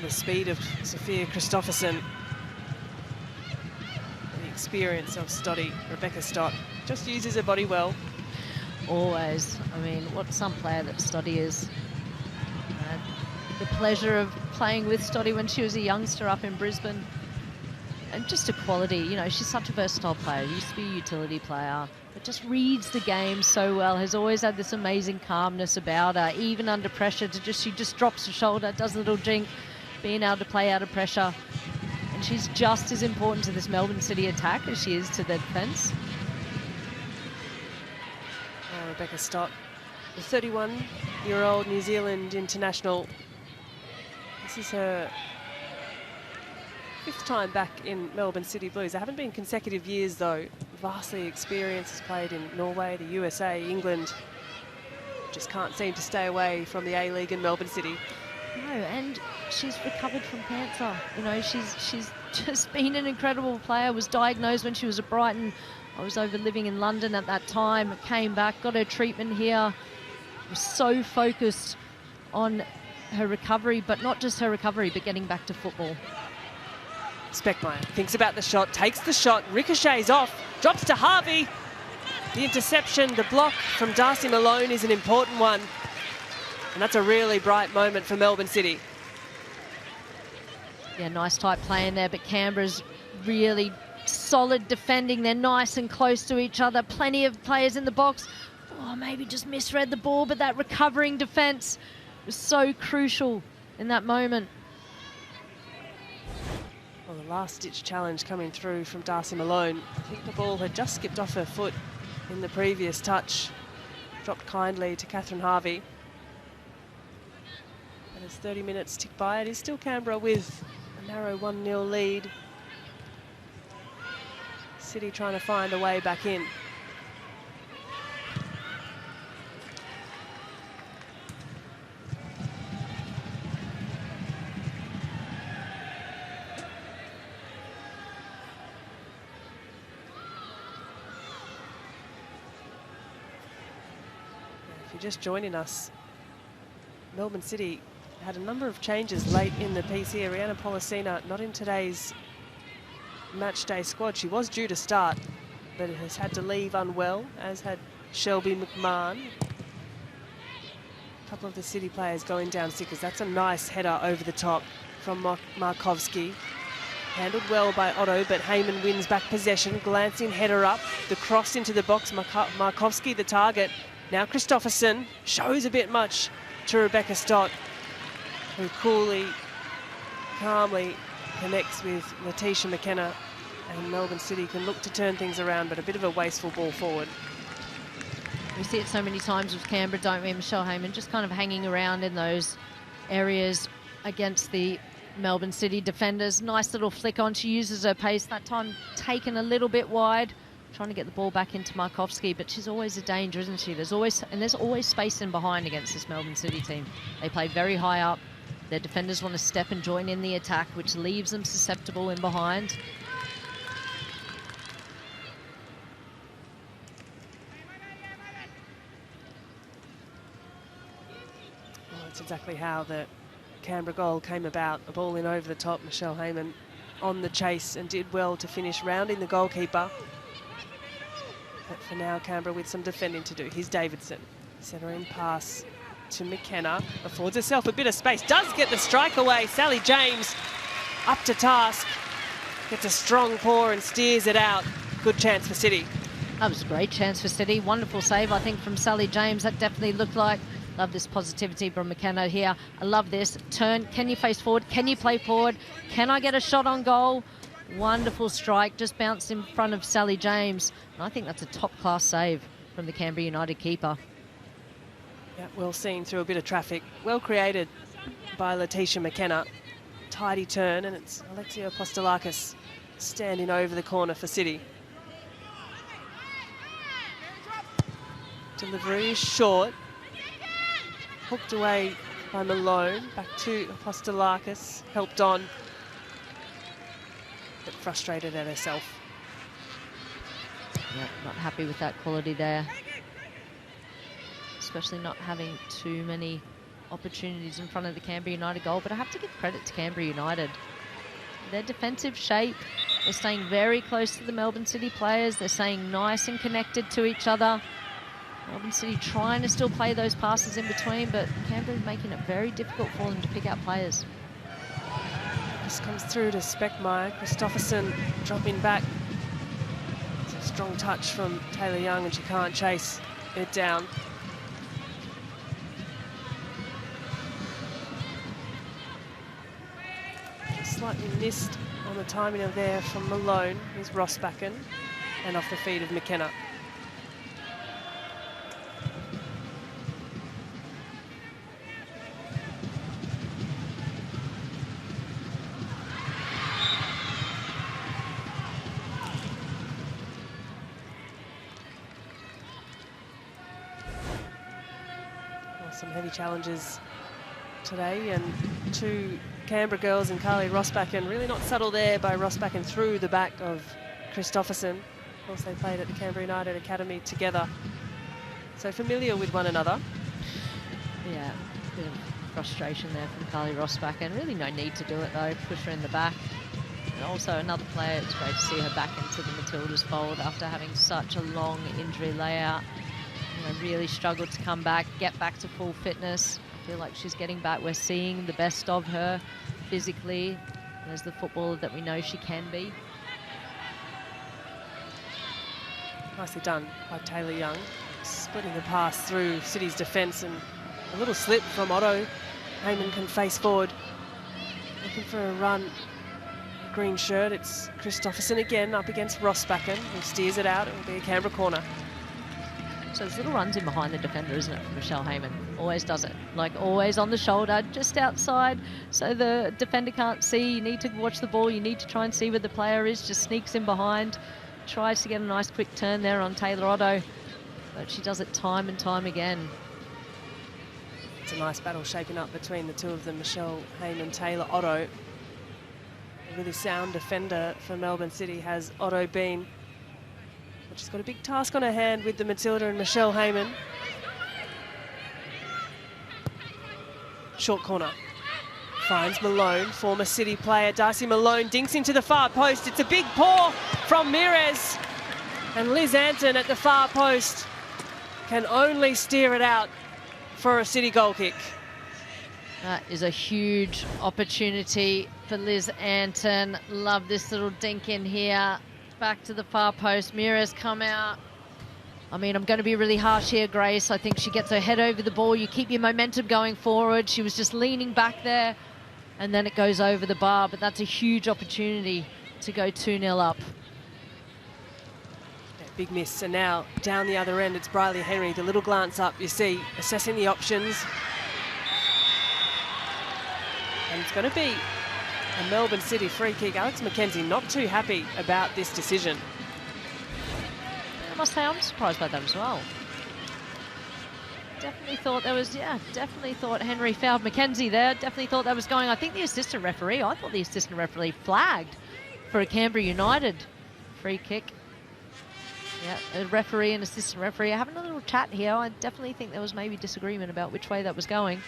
The speed of Sophia Christopherson. The experience of Stotty, Rebecca Stott. Just uses her body well. Always. I mean, what some player that Stotty is. The pleasure of playing with Stotty when she was a youngster up in Brisbane. And just a quality, you know, she's such a versatile player. Used to be a utility player, but just reads the game so well. Has always had this amazing calmness about her, even under pressure. She just drops her shoulder, does a little jink, being able to play out of pressure. And she's just as important to this Melbourne City attack as she is to their defence. Oh, Rebecca Stott, the 31-year-old New Zealand international. This is her 5th time back in Melbourne City Blues. They haven't been consecutive years though. Vastly experienced, has played in Norway, the USA, England. just can't seem to stay away from the A-League in Melbourne City. No, and she's recovered from cancer. You know, she's just been an incredible player. Was diagnosed when she was at Brighton. I was over living in London at that time. Came back, got her treatment here. Was so focused on her recovery, but not just her recovery, but getting back to football. Speckmeyer thinks about the shot, takes the shot, ricochets off, drops to Harvey. The interception, the block from Darcy Malone is an important one. And that's a really bright moment for Melbourne City. Yeah, nice tight play in there, but Canberra's really solid defending. They're nice and close to each other. Plenty of players in the box. Oh, maybe just misread the ball, but that recovering defence was so crucial in that moment. Well, the last-ditch challenge coming through from Darcy Malone. I think the ball had just skipped off her foot in the previous touch. Dropped kindly to Catherine Harvey. And as 30 minutes tick by, it is still Canberra with a narrow 1-0 lead. City trying to find a way back in. If you're just joining us, Melbourne City had a number of changes late in the piece here. Rihanna Policina not in today's match day squad. She was due to start, but has had to leave unwell, as had Shelby McMahon. A couple of the City players going down sick, as that's a nice header over the top from Markovski. Handled well by Otto, but Heyman wins back possession. Glancing header up, the cross into the box. Markovski the target. Now Christopherson shows a bit much to Rebecca Stott, who coolly, calmly connects with Letitia McKenna, and Melbourne City can look to turn things around, but a bit of a wasteful ball forward. We see it so many times with Canberra, don't we? Michelle Heyman just kind of hanging around in those areas against the Melbourne City defenders. Nice little flick on. She uses her pace. That time taken a little bit wide, trying to get the ball back into Markovski, but she's always a danger, isn't she? There's always space in behind against this Melbourne City team. They play very high up. Their defenders want to step and join in the attack, which leaves them susceptible in behind. Well, that's exactly how the Canberra goal came about. A ball in over the top. Michelle Heyman on the chase and did well to finish rounding the goalkeeper. But for now, Canberra with some defending to do. Here's Davidson. Centering pass to McKenna. Affords herself a bit of space. Does get the strike away. Sally James up to task. Gets a strong paw and steers it out. Good chance for City. That was a great chance for City. Wonderful save, I think, from Sally James. That definitely looked like. Love this positivity from McKenna here. I love this. Turn. Can you face forward? Can you play forward? Can I get a shot on goal? Wonderful strike. Just bounced in front of Sally James. And I think that's a top-class save from the Canberra United keeper. Yeah, well seen through a bit of traffic. Well created by Letitia McKenna. Tidy turn, and it's Alexia Apostolakis standing over the corner for City. Delivery is short. Hooked away by Malone. Back to Apostolakis. Helped on. But frustrated at herself. Yeah, not happy with that quality there. Especially not having too many opportunities in front of the Canberra United goal. But I have to give credit to Canberra United. Their defensive shape, they're staying very close to the Melbourne City players. They're staying nice and connected to each other. Melbourne City trying to still play those passes in between, but Canberra making it very difficult for them to pick out players. This comes through to Speckmeyer. Christopherson dropping back. It's a strong touch from Taylor Young, and she can't chase it down. Slightly missed on the timing of there from Malone. Here's Rossbacken, and off the feet of McKenna. some heavy challenges today, and two Canberra girls and Carly Rossbacken, really not subtle there by Rossbacken through the back of Christopherson. Of course, they played at the Canberra United Academy together, so familiar with one another. Yeah, a bit of frustration there from Carly Rossbacken. Really no need to do it though, push her in the back. And also another player, it's great to see her back into the Matildas fold after having such a long injury layout. You know, really struggled to come back, get back to full fitness. I feel like she's getting back. We're seeing the best of her physically and as the footballer that we know she can be. Nicely done by Taylor Young, splitting the pass through City's defence, and a little slip from Otto. Heyman can face forward, looking for a run. Green shirt, it's Christopherson again up against Rossbacken, who steers it out. It will be a Canberra corner. So there's little runs in behind the defender, isn't it, from Michelle Heyman? Always does it. Like always on the shoulder, just outside, so the defender can't see. You need to watch the ball. You need to try and see where the player is. Just sneaks in behind, tries to get a nice quick turn there on Taylor Otto, but she does it time and time again. It's a nice battle shaping up between the two of them, Michelle Heyman, Taylor Otto. A really sound defender for Melbourne City has Otto been. But she's got a big task on her hand with the Matilda and Michelle Heyman. Short corner. Finds Malone, former City player. Darcy Malone dinks into the far post. It's a big paw from Mires. And Liz Anton at the far post can only steer it out for a City goal kick. That is a huge opportunity for Liz Anton. Love this little dink in here. Back to the far post. Mira's come out. I mean, I'm going to be really harsh here, Grace. I think she gets her head over the ball. You keep your momentum going forward. She was just leaning back there, and then it goes over the bar. But that's a huge opportunity to go 2-0 up. Yeah, big miss. And now down the other end, it's Briley Henry. The little glance up, you see, assessing the options. And it's going to be a Melbourne City free kick. Alex McKenzie not too happy about this decision. I must say I'm surprised by that as well. Definitely thought there was, definitely thought Henry fouled McKenzie there. Definitely thought that was going. I think the assistant referee, I thought the assistant referee flagged for a Canberra United free kick. Yeah, a referee and assistant referee are having a little chat here. I definitely think there was maybe disagreement about which way that was going.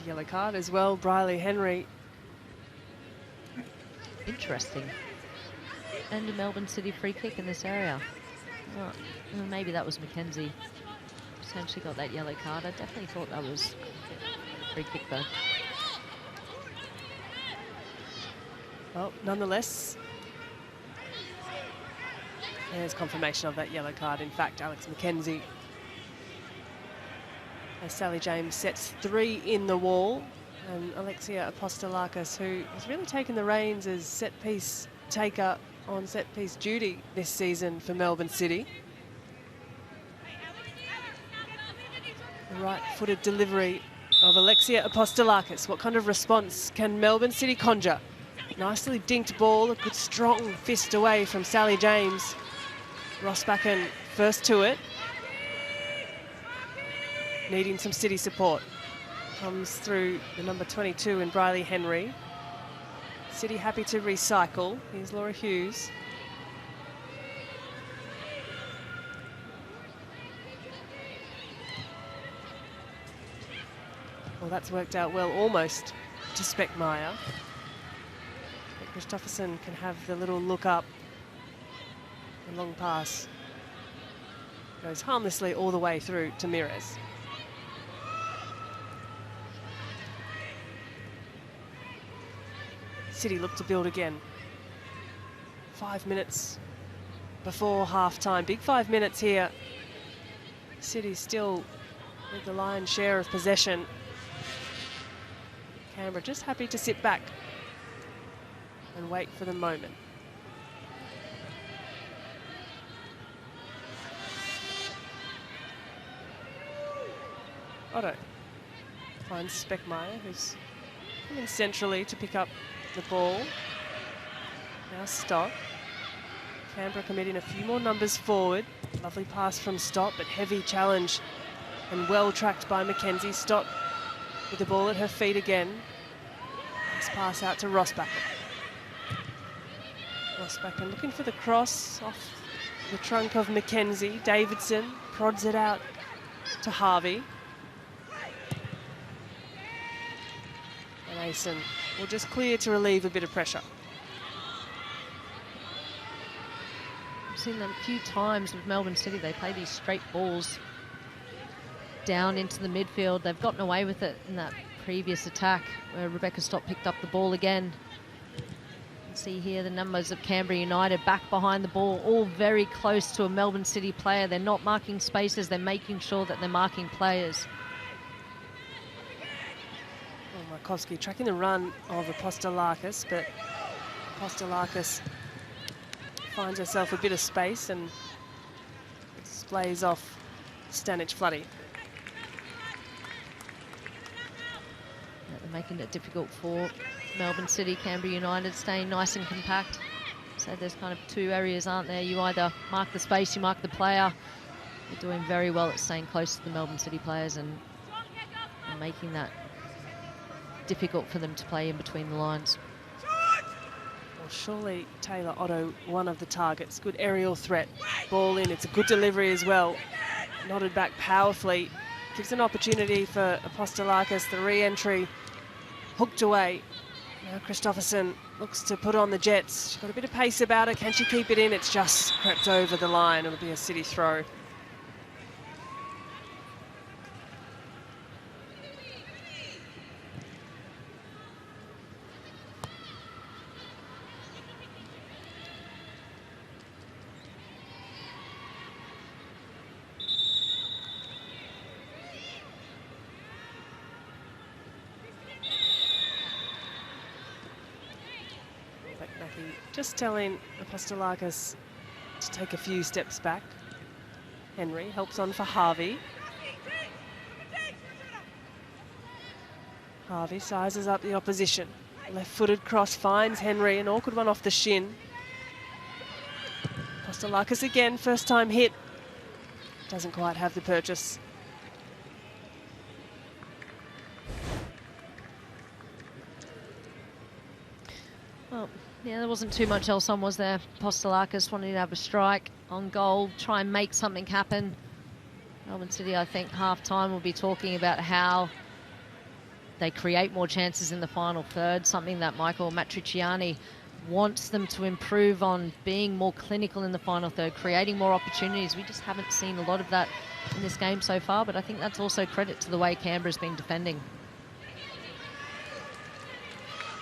Yellow card as well, Briley Henry. Interesting. And a Melbourne City free kick in this area. Well, maybe that was McKenzie. Potentially got that yellow card. I definitely thought that was a free kick though. Well, nonetheless, there's confirmation of that yellow card. In fact, Alex McKenzie, as Sally James sets 3 in the wall, and Alexia Apostolakis, who has really taken the reins as set-piece taker on set-piece duty this season for Melbourne City. The right-footed delivery of Alexia Apostolakis. What kind of response can Melbourne City conjure? Nicely dinked ball, a good strong fist away from Sally James. Rossbacken first to it. Needing some City support. Comes through the number 22 in Briley Henry. City happy to recycle. Here's Laura Hughes. Well, that's worked out well, almost to Speckmeyer. But Christopherson can have the little look up. The long pass goes harmlessly all the way through to Mires. City look to build again. 5 minutes before half-time. Big 5 minutes here. City still with the lion's share of possession. Canberra just happy to sit back and wait for the moment. Otto finds Speckmeyer, who's coming centrally to pick up the ball. Now Stott. Canberra committing a few more numbers forward. Lovely pass from Stott, but heavy challenge And well tracked by Mackenzie. Stott with the ball at her feet again. Nice pass out to Rossbacken. Rossbacken looking for the cross off the trunk of Mackenzie. Davidson prods it out to Harvey. And Mason will just clear to relieve a bit of pressure. I've seen them a few times with Melbourne City. They play these straight balls down into the midfield. They've gotten away with it in that previous attack where Rebecca Stott picked up the ball again. You can see here the numbers of Canberra United back behind the ball, all very close to a Melbourne City player. They're not marking spaces, they're making sure that they're marking players. Well, Markovsky tracking the run of Apostolakis, but Apostolakis finds herself a bit of space and displays off Stanic-Floody. They're making it difficult for Melbourne City. Canberra United staying nice and compact. So there's kind of two areas, aren't there? You either mark the space, you mark the player. They're doing very well at staying close to the Melbourne City players and making that difficult for them to play in between the lines. Well, surely Taylor Otto, one of the targets. Good aerial threat. Ball in. It's a good delivery as well. Nodded back powerfully. Gives an opportunity for Apostolakis. The re-entry hooked away. Now Christopherson looks to put on the Jets. She's got a bit of pace about her. Can she keep it in? It's just crept over the line. It'll be a City throw. Just telling Apostolakis to take a few steps back. Henry helps on for Harvey. Harvey sizes up the opposition. Left-footed cross finds Henry, an awkward one off the shin. Apostolakis again, first time hit. Doesn't quite have the purchase. Well, yeah, there wasn't too much else on, was there? Apostolakis wanting to have a strike on goal, try and make something happen. Melbourne City, I think, half-time will be talking about how they create more chances in the final third, something that Michael Matriciani wants them to improve on, being more clinical in the final third, creating more opportunities. We just haven't seen a lot of that in this game so far, but I think that's also credit to the way Canberra's been defending.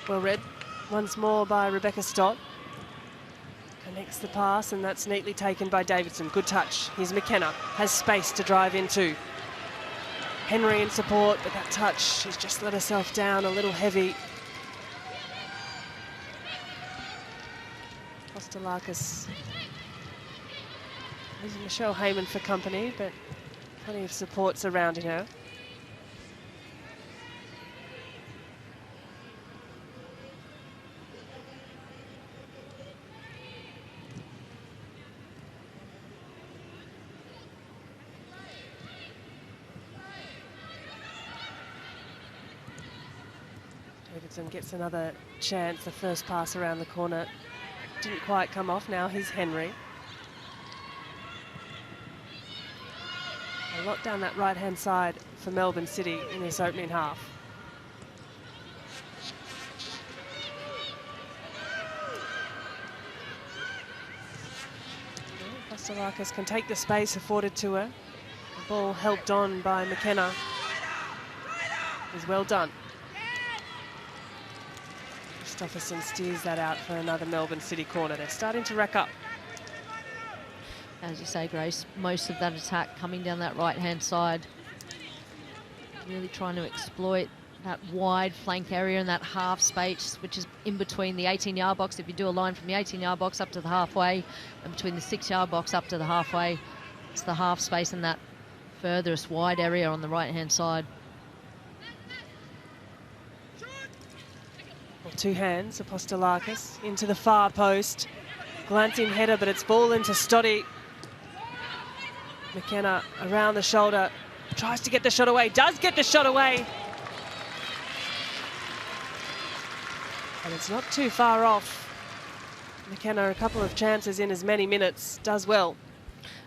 Well read. Once more by Rebecca Stott. Connects the pass, and that's neatly taken by Davidson. Good touch. Here's McKenna. Has space to drive into. Henry in support, but that touch, she's just let herself down a little heavy. Apostolakis using Michelle Heyman for company, but plenty of support surrounding her. Davidson gets another chance. The first pass around the corner didn't quite come off. Now here's Henry. A lot down that right-hand side for Melbourne City in this opening half. Apostolakis can take the space afforded to her. The ball helped on by McKenna. Is well done. Christopherson steers that out for another Melbourne City corner. They're starting to rack up. As you say, Grace, most of that attack coming down that right-hand side. Really trying to exploit that wide flank area and that half space, which is in between the 18-yard box. If you do a line from the 18-yard box up to the halfway, and between the 6-yard box up to the halfway, it's the half space and that furthest wide area on the right-hand side. Two hands, Apostolakis into the far post. Glancing header, but it's ball into Stotty. McKenna around the shoulder Tries to get the shot away, does get the shot away. And it's not too far off. McKenna, a couple of chances in as many minutes, does well.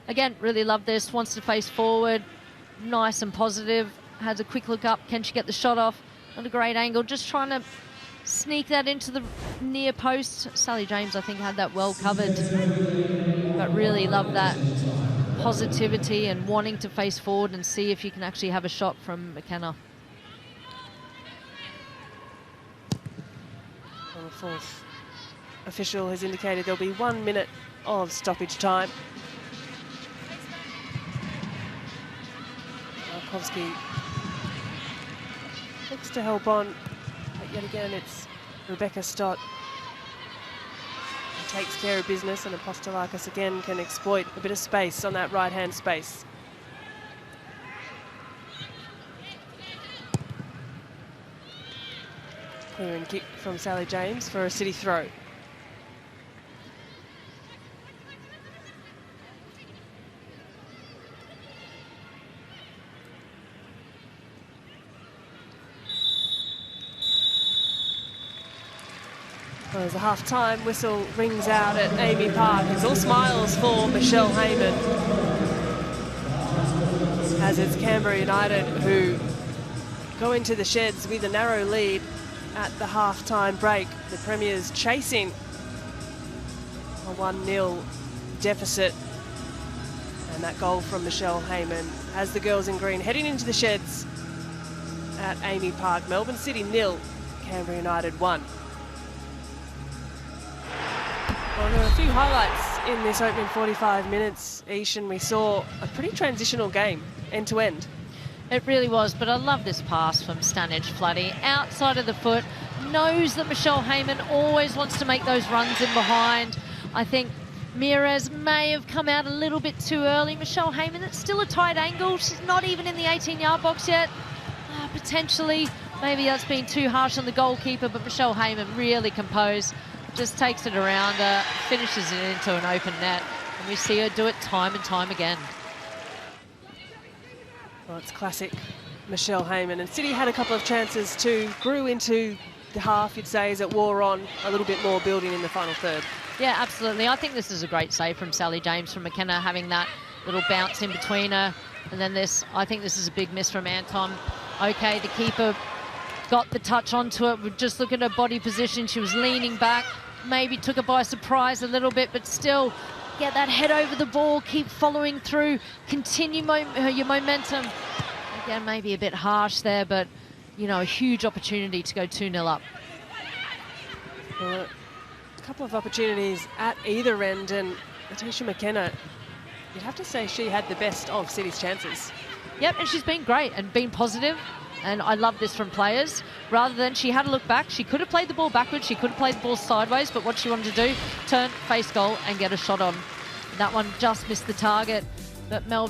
Again, really love this, wants to face forward, nice and positive, has a quick look up, can she get the shot off? Not a great angle, just trying to sneak that into the near post. Sally James, I think, had that well covered, but really love that positivity and wanting to face forward and see if you can actually have a shot from McKenna. Well, the fourth official has indicated there'll be 1 minute of stoppage time. Markovski looks to help on, but yet again it's Rebecca Stott who takes care of business, and Apostolakis again can exploit a bit of space on that right-hand space. Clear and kick from Sally James for a City throw. Well, as the half-time whistle rings out at Amy Park, it's all smiles for Michelle Heyman, as it's Canberra United who go into the sheds with a narrow lead at the half-time break. The Premiers chasing a 1-0 deficit, and that goal from Michelle Heyman has the girls in green heading into the sheds at Amy Park. Melbourne City 0, Canberra United 1. Well, there are a few highlights in this opening 45 minutes, Ish, and we saw a pretty transitional game, end to end. It really was, but I love this pass from Stanage Floody. Outside of the foot, knows that Michelle Heyman always wants to make those runs in behind. I think Mires may have come out a little bit too early. Michelle Heyman, it's still a tight angle. She's not even in the 18-yard box yet. Potentially, maybe that's been too harsh on the goalkeeper, but Michelle Heyman really composed. Just takes it around her, finishes it into an open net, and we see her do it time and time again. Well, it's classic Michelle Heyman, and City had a couple of chances too. Grew into the half, you'd say, as it wore on, a little bit more building in the final third. Yeah, absolutely. I think this is a great save from Sally James, from McKenna, having that little bounce in between her. And then this, I think this is a big miss from Anton. Okay, the keeper got the touch onto it. Just look at her body position. She was leaning back, maybe took her by surprise a little bit, but still get that head over the ball, keep following through, continue your momentum. Again, maybe a bit harsh there, but, you know, a huge opportunity to go 2-0 up. Well, a couple of opportunities at either end, and Letitia McKenna, you'd have to say she had the best of City's chances. Yep, and she's been great and been positive. And I love this from players. Rather than she had to look back, she could have played the ball backwards, she could have played the ball sideways, but what she wanted to do, turn, face goal and get a shot on. That one just missed the target, but Melbourne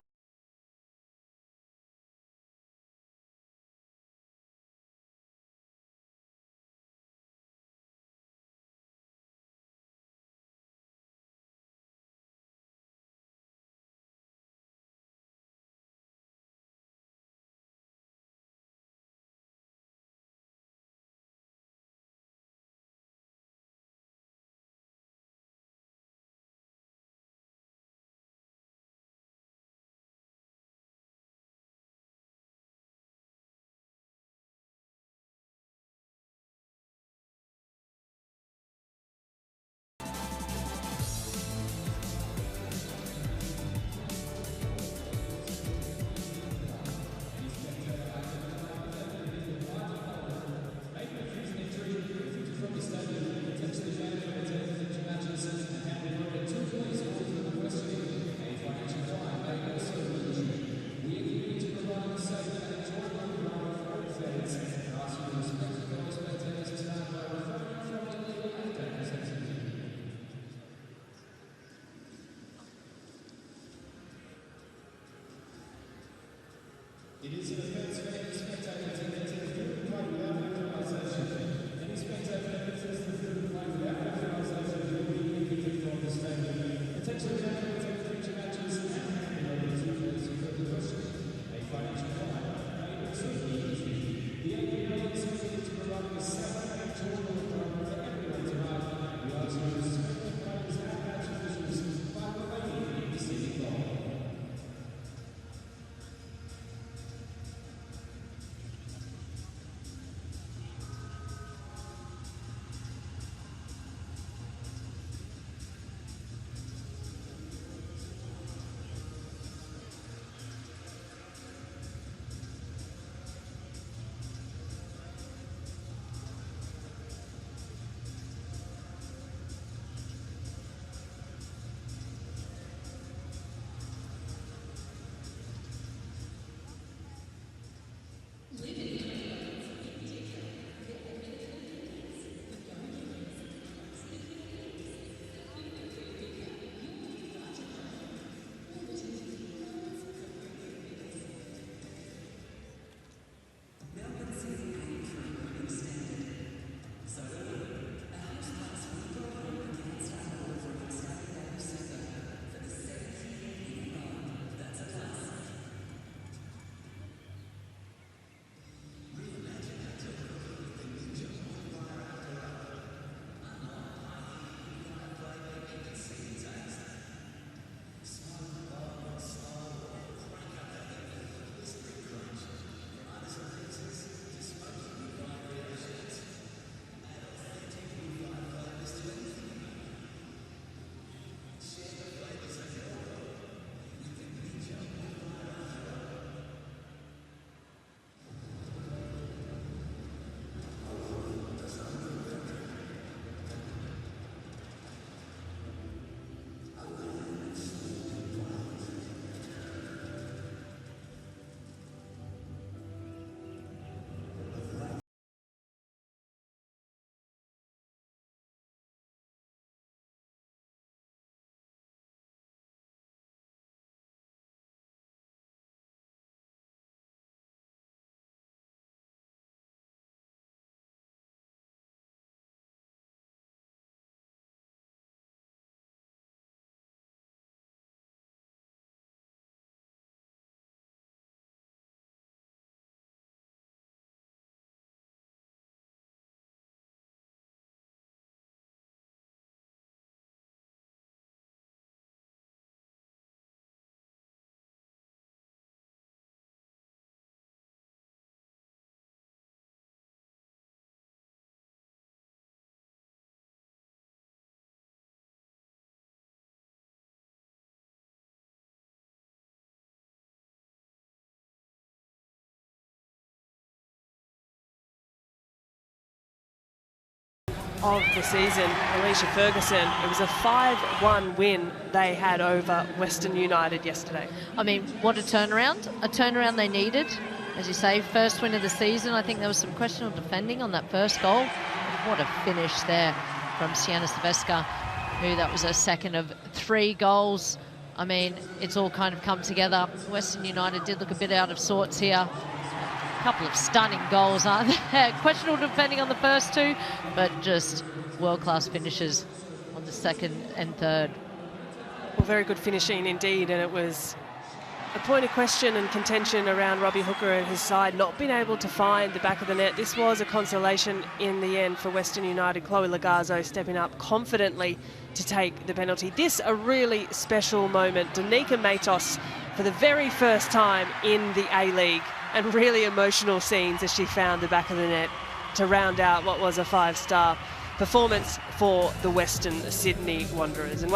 of the season, Alicia Ferguson. It was a 5-1 win they had over Western United yesterday. I mean, what a turnaround they needed. As you say, first win of the season. I think there was some questionable defending on that first goal. What a finish there from Sienna Silvesca, who that was her second of 3 goals. I mean, it's all kind of come together. Western United did look a bit out of sorts here. A couple of stunning goals, aren't there? Questionable defending on the first 2, but just world-class finishes on the second and third. Well, very good finishing indeed, and it was a point of question and contention around Robbie Hooker and his side not being able to find the back of the net. This was a consolation in the end for Western United. Chloe Lagazzo stepping up confidently to take the penalty. This a really special moment. Danica Matos for the very first time in the A-League, and really emotional scenes as she found the back of the net to round out what was a 5-star performance for the Western Sydney Wanderers. And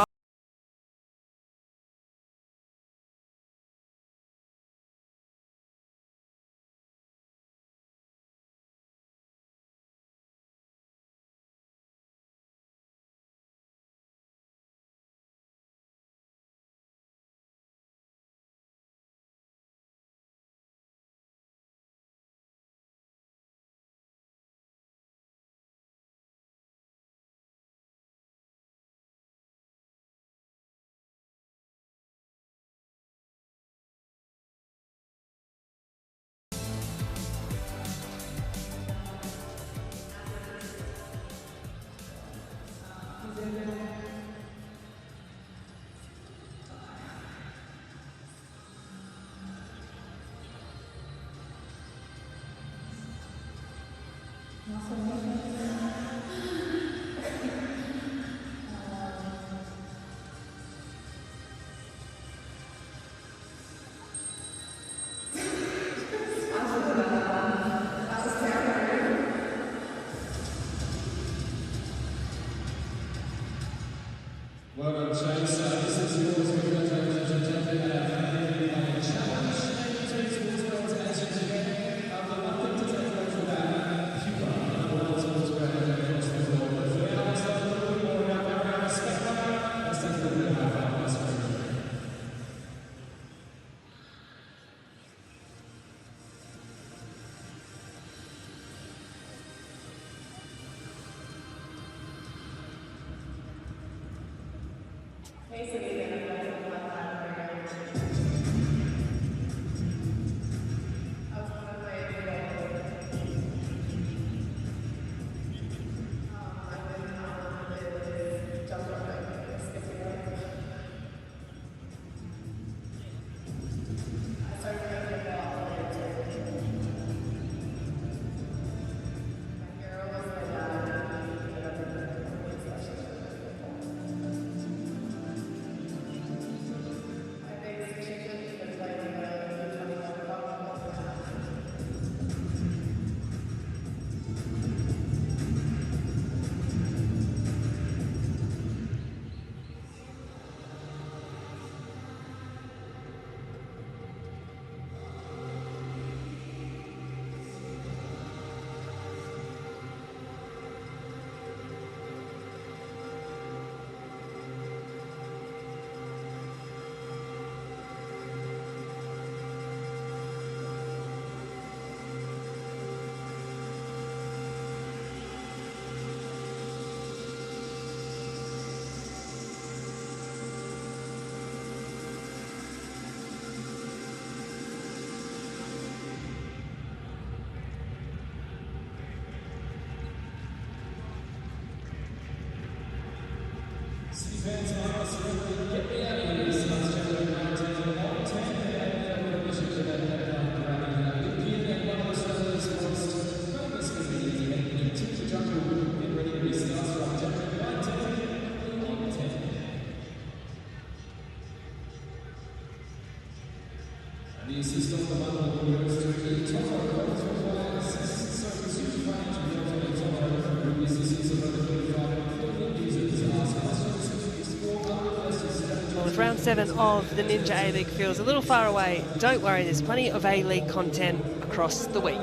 With round 7 of the Ninja A-League feels a little far away, don't worry, there's plenty of A-League content across the week.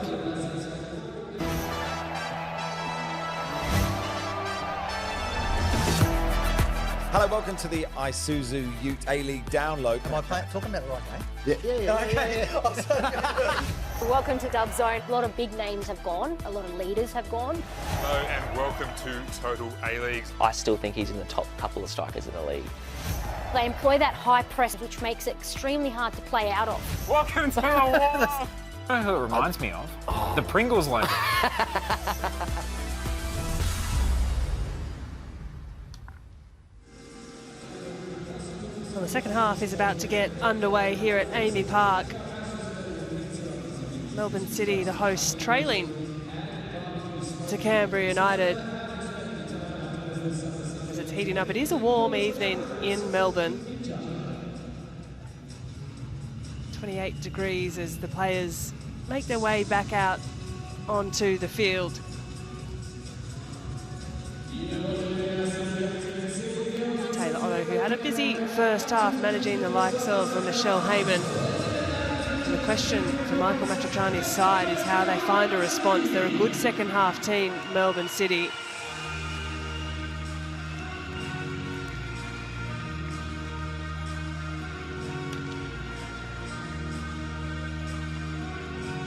Hello, welcome to the Isuzu Ute A-League download. Am I talking about the right game? Yeah. Welcome to Dub Zone. A lot of big names have gone. A lot of leaders have gone. Hello and welcome to Total A-Leagues. I still think he's in the top couple of strikers in the league. They employ that high press, which makes it extremely hard to play out of. Welcome to the wall. You know who it reminds me of? The Pringles logo. Well, the second half is about to get underway here at Amy Park. Melbourne City, the hosts, trailing to Canberra United as it's heating up. It is a warm evening in Melbourne. 28 degrees as the players make their way back out onto the field. Who had a busy first half managing the likes of Michelle Heyman. And the question for Michael Matriciani's side is how they find a response. They're a good second half team, Melbourne City.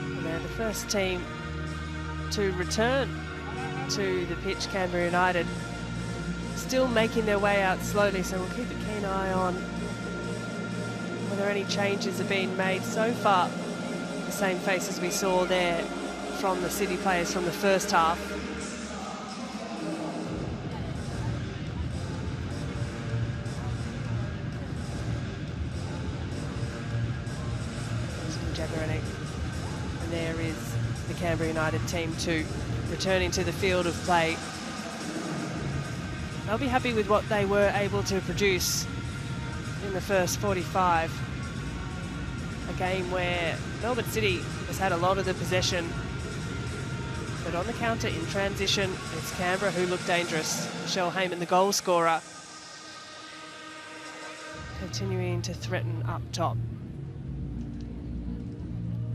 And they're the first team to return to the pitch, Canberra United. Still making their way out slowly, so we'll keep a keen eye on whether any changes are being made. So far, the same faces we saw there from the City players from the first half. And there is the Canberra United team too, returning to the field of play. They'll be happy with what they were able to produce in the first 45. A game where Melbourne City has had a lot of the possession, but on the counter in transition, it's Canberra who look dangerous. Michelle Heyman, the goal scorer, continuing to threaten up top.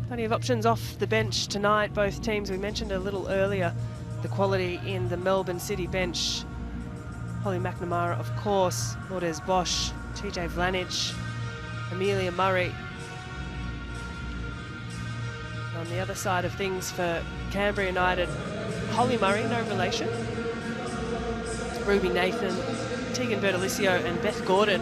Plenty of options off the bench tonight, both teams. We mentioned a little earlier the quality in the Melbourne City bench. Holly McNamara, of course, Lourdes Bosch, TJ Vlanich, Amelia Murray. On the other side of things for Canberra United, Holly Murray, no relation. Ruby Nathan, Tegan Bertolicio and Beth Gordon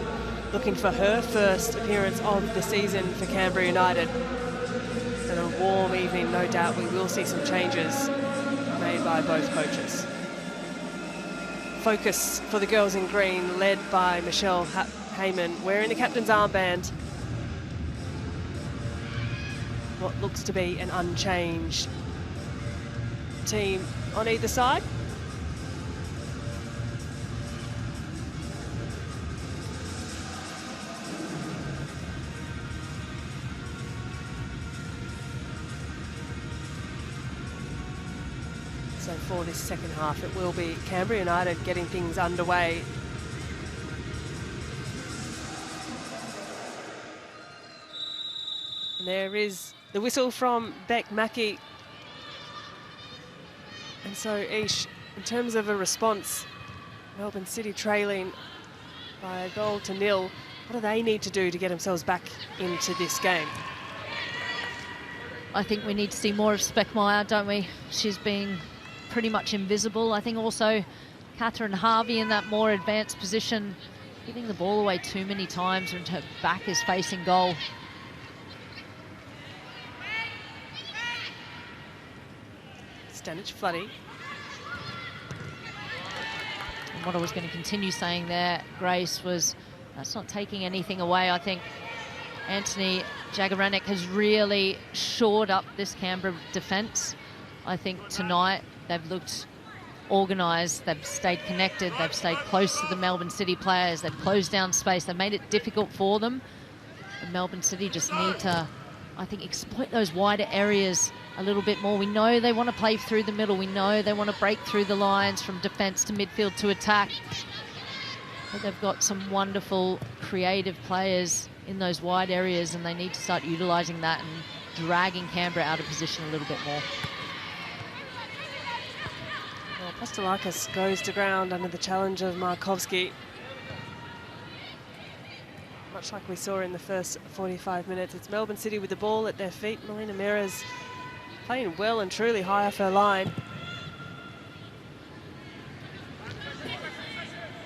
looking for her first appearance of the season for Canberra United. And a warm evening, no doubt we will see some changes made by both coaches. Focus for the girls in green, led by Michelle Heyman, wearing the captain's armband. What looks to be an unchanged team on either side. So for this second half, it will be Canberra United getting things underway. And there is the whistle from Beck Mackey. And so, Ish, in terms of a response, Melbourne City trailing by a goal to nil. What do they need to do to get themselves back into this game? I think we need to see more of Speckmeyer, don't we? She's been pretty much invisible. I think also Catherine Harvey in that more advanced position, giving the ball away too many times when her back is facing goal. Stanich Floody. And what I was going to continue saying there, Grace, was that's not taking anything away. I think Anthony Jagaranek has really shored up this Canberra defence. I think tonight they've looked organised, they've stayed connected, they've stayed close to the Melbourne City players, they've closed down space, they've made it difficult for them. And Melbourne City just need to, I think, exploit those wider areas a little bit more. We know they want to play through the middle, we know they want to break through the lines from defence to midfield to attack. But they've got some wonderful creative players in those wide areas, and they need to start utilising that and dragging Canberra out of position a little bit more. Well, Pastelakis goes to ground under the challenge of Markovski. much like we saw in the first 45 minutes. It's Melbourne City with the ball at their feet. McNamara's playing well and truly high off her line.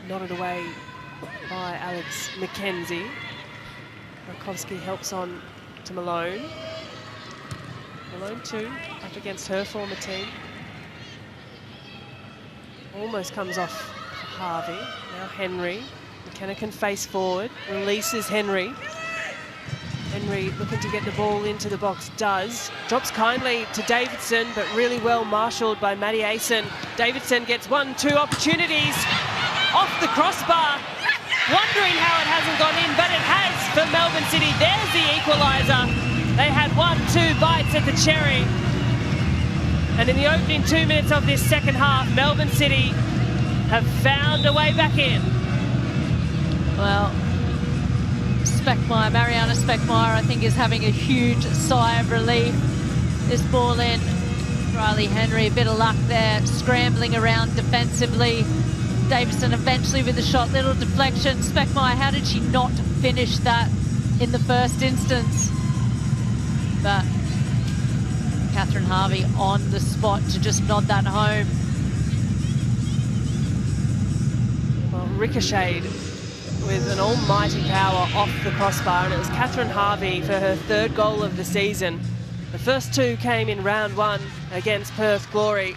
Nodded away by Alex McKenzie. Rakowski helps on to Malone. Malone too, up against her former team. Almost comes off for Harvey. Now Henry. McKenna can face forward, releases Henry. Henry looking to get the ball into the box, does. Drops kindly to Davidson, but really well marshalled by Maddie Asen. Davidson gets 1-2 opportunities off the crossbar. Wondering how it hasn't gone in, but it has for Melbourne City. There's the equaliser. They had 1-2 bites at the cherry. And in the opening 2 minutes of this second half, Melbourne City have found a way back in. Well, Mariana Speckmeyer, I think, is having a huge sigh of relief. This ball in, Riley Henry, a bit of luck there, scrambling around defensively. Davison eventually with the shot, little deflection. Speckmeyer, how did she not finish that in the first instance? But Catherine Harvey on the spot to just nod that home. Well, ricocheted with an almighty power off the crossbar, and it was Catherine Harvey for her third goal of the season. The first two came in round one against Perth Glory.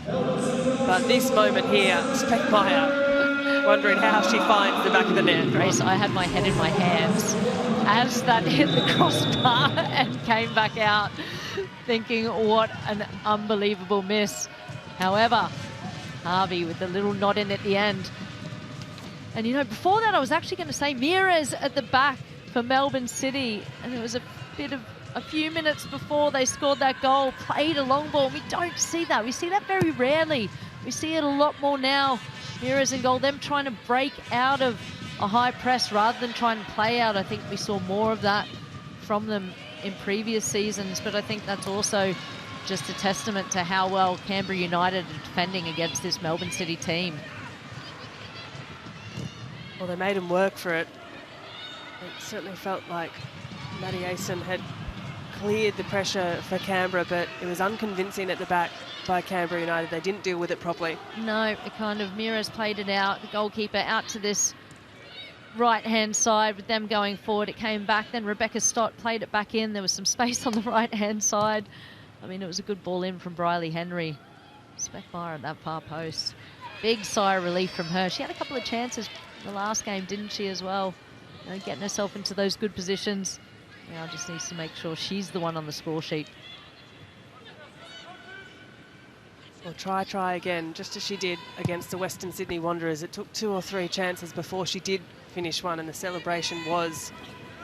But this moment here, Speckmeyer wondering how she finds the back of the net. Grace, I had my head in my hands as that hit the crossbar and came back out, thinking what an unbelievable miss. However, Harvey with the little nod in at the end. And, you know, before that, I was actually going to say Mires at the back for Melbourne City. And it was a few minutes before they scored that goal, played a long ball. We don't see that. We see that very rarely. We see it a lot more now. Mires in goal, them trying to break out of a high press rather than trying to play out. I think we saw more of that from them in previous seasons. But I think that's also just a testament to how well Canberra United are defending against this Melbourne City team. Well, they made him work for it. It certainly felt like Maddie Asen had cleared the pressure for Canberra, but it was unconvincing at the back by Canberra United. They didn't deal with it properly. No, it kind of, Mires played it out, the goalkeeper out to this right-hand side with them going forward. It came back, then Rebecca Stott played it back in. There was some space on the right-hand side. I mean, it was a good ball in from Briley Henry. Speckmeyer at that far post. Big sigh of relief from her. She had a couple of chances in the last game, didn't she, as well? You know, getting herself into those good positions. Now just needs to make sure she's the one on the score sheet. Well, try again, just as she did against the Western Sydney Wanderers. It took 2 or 3 chances before she did finish one, and the celebration was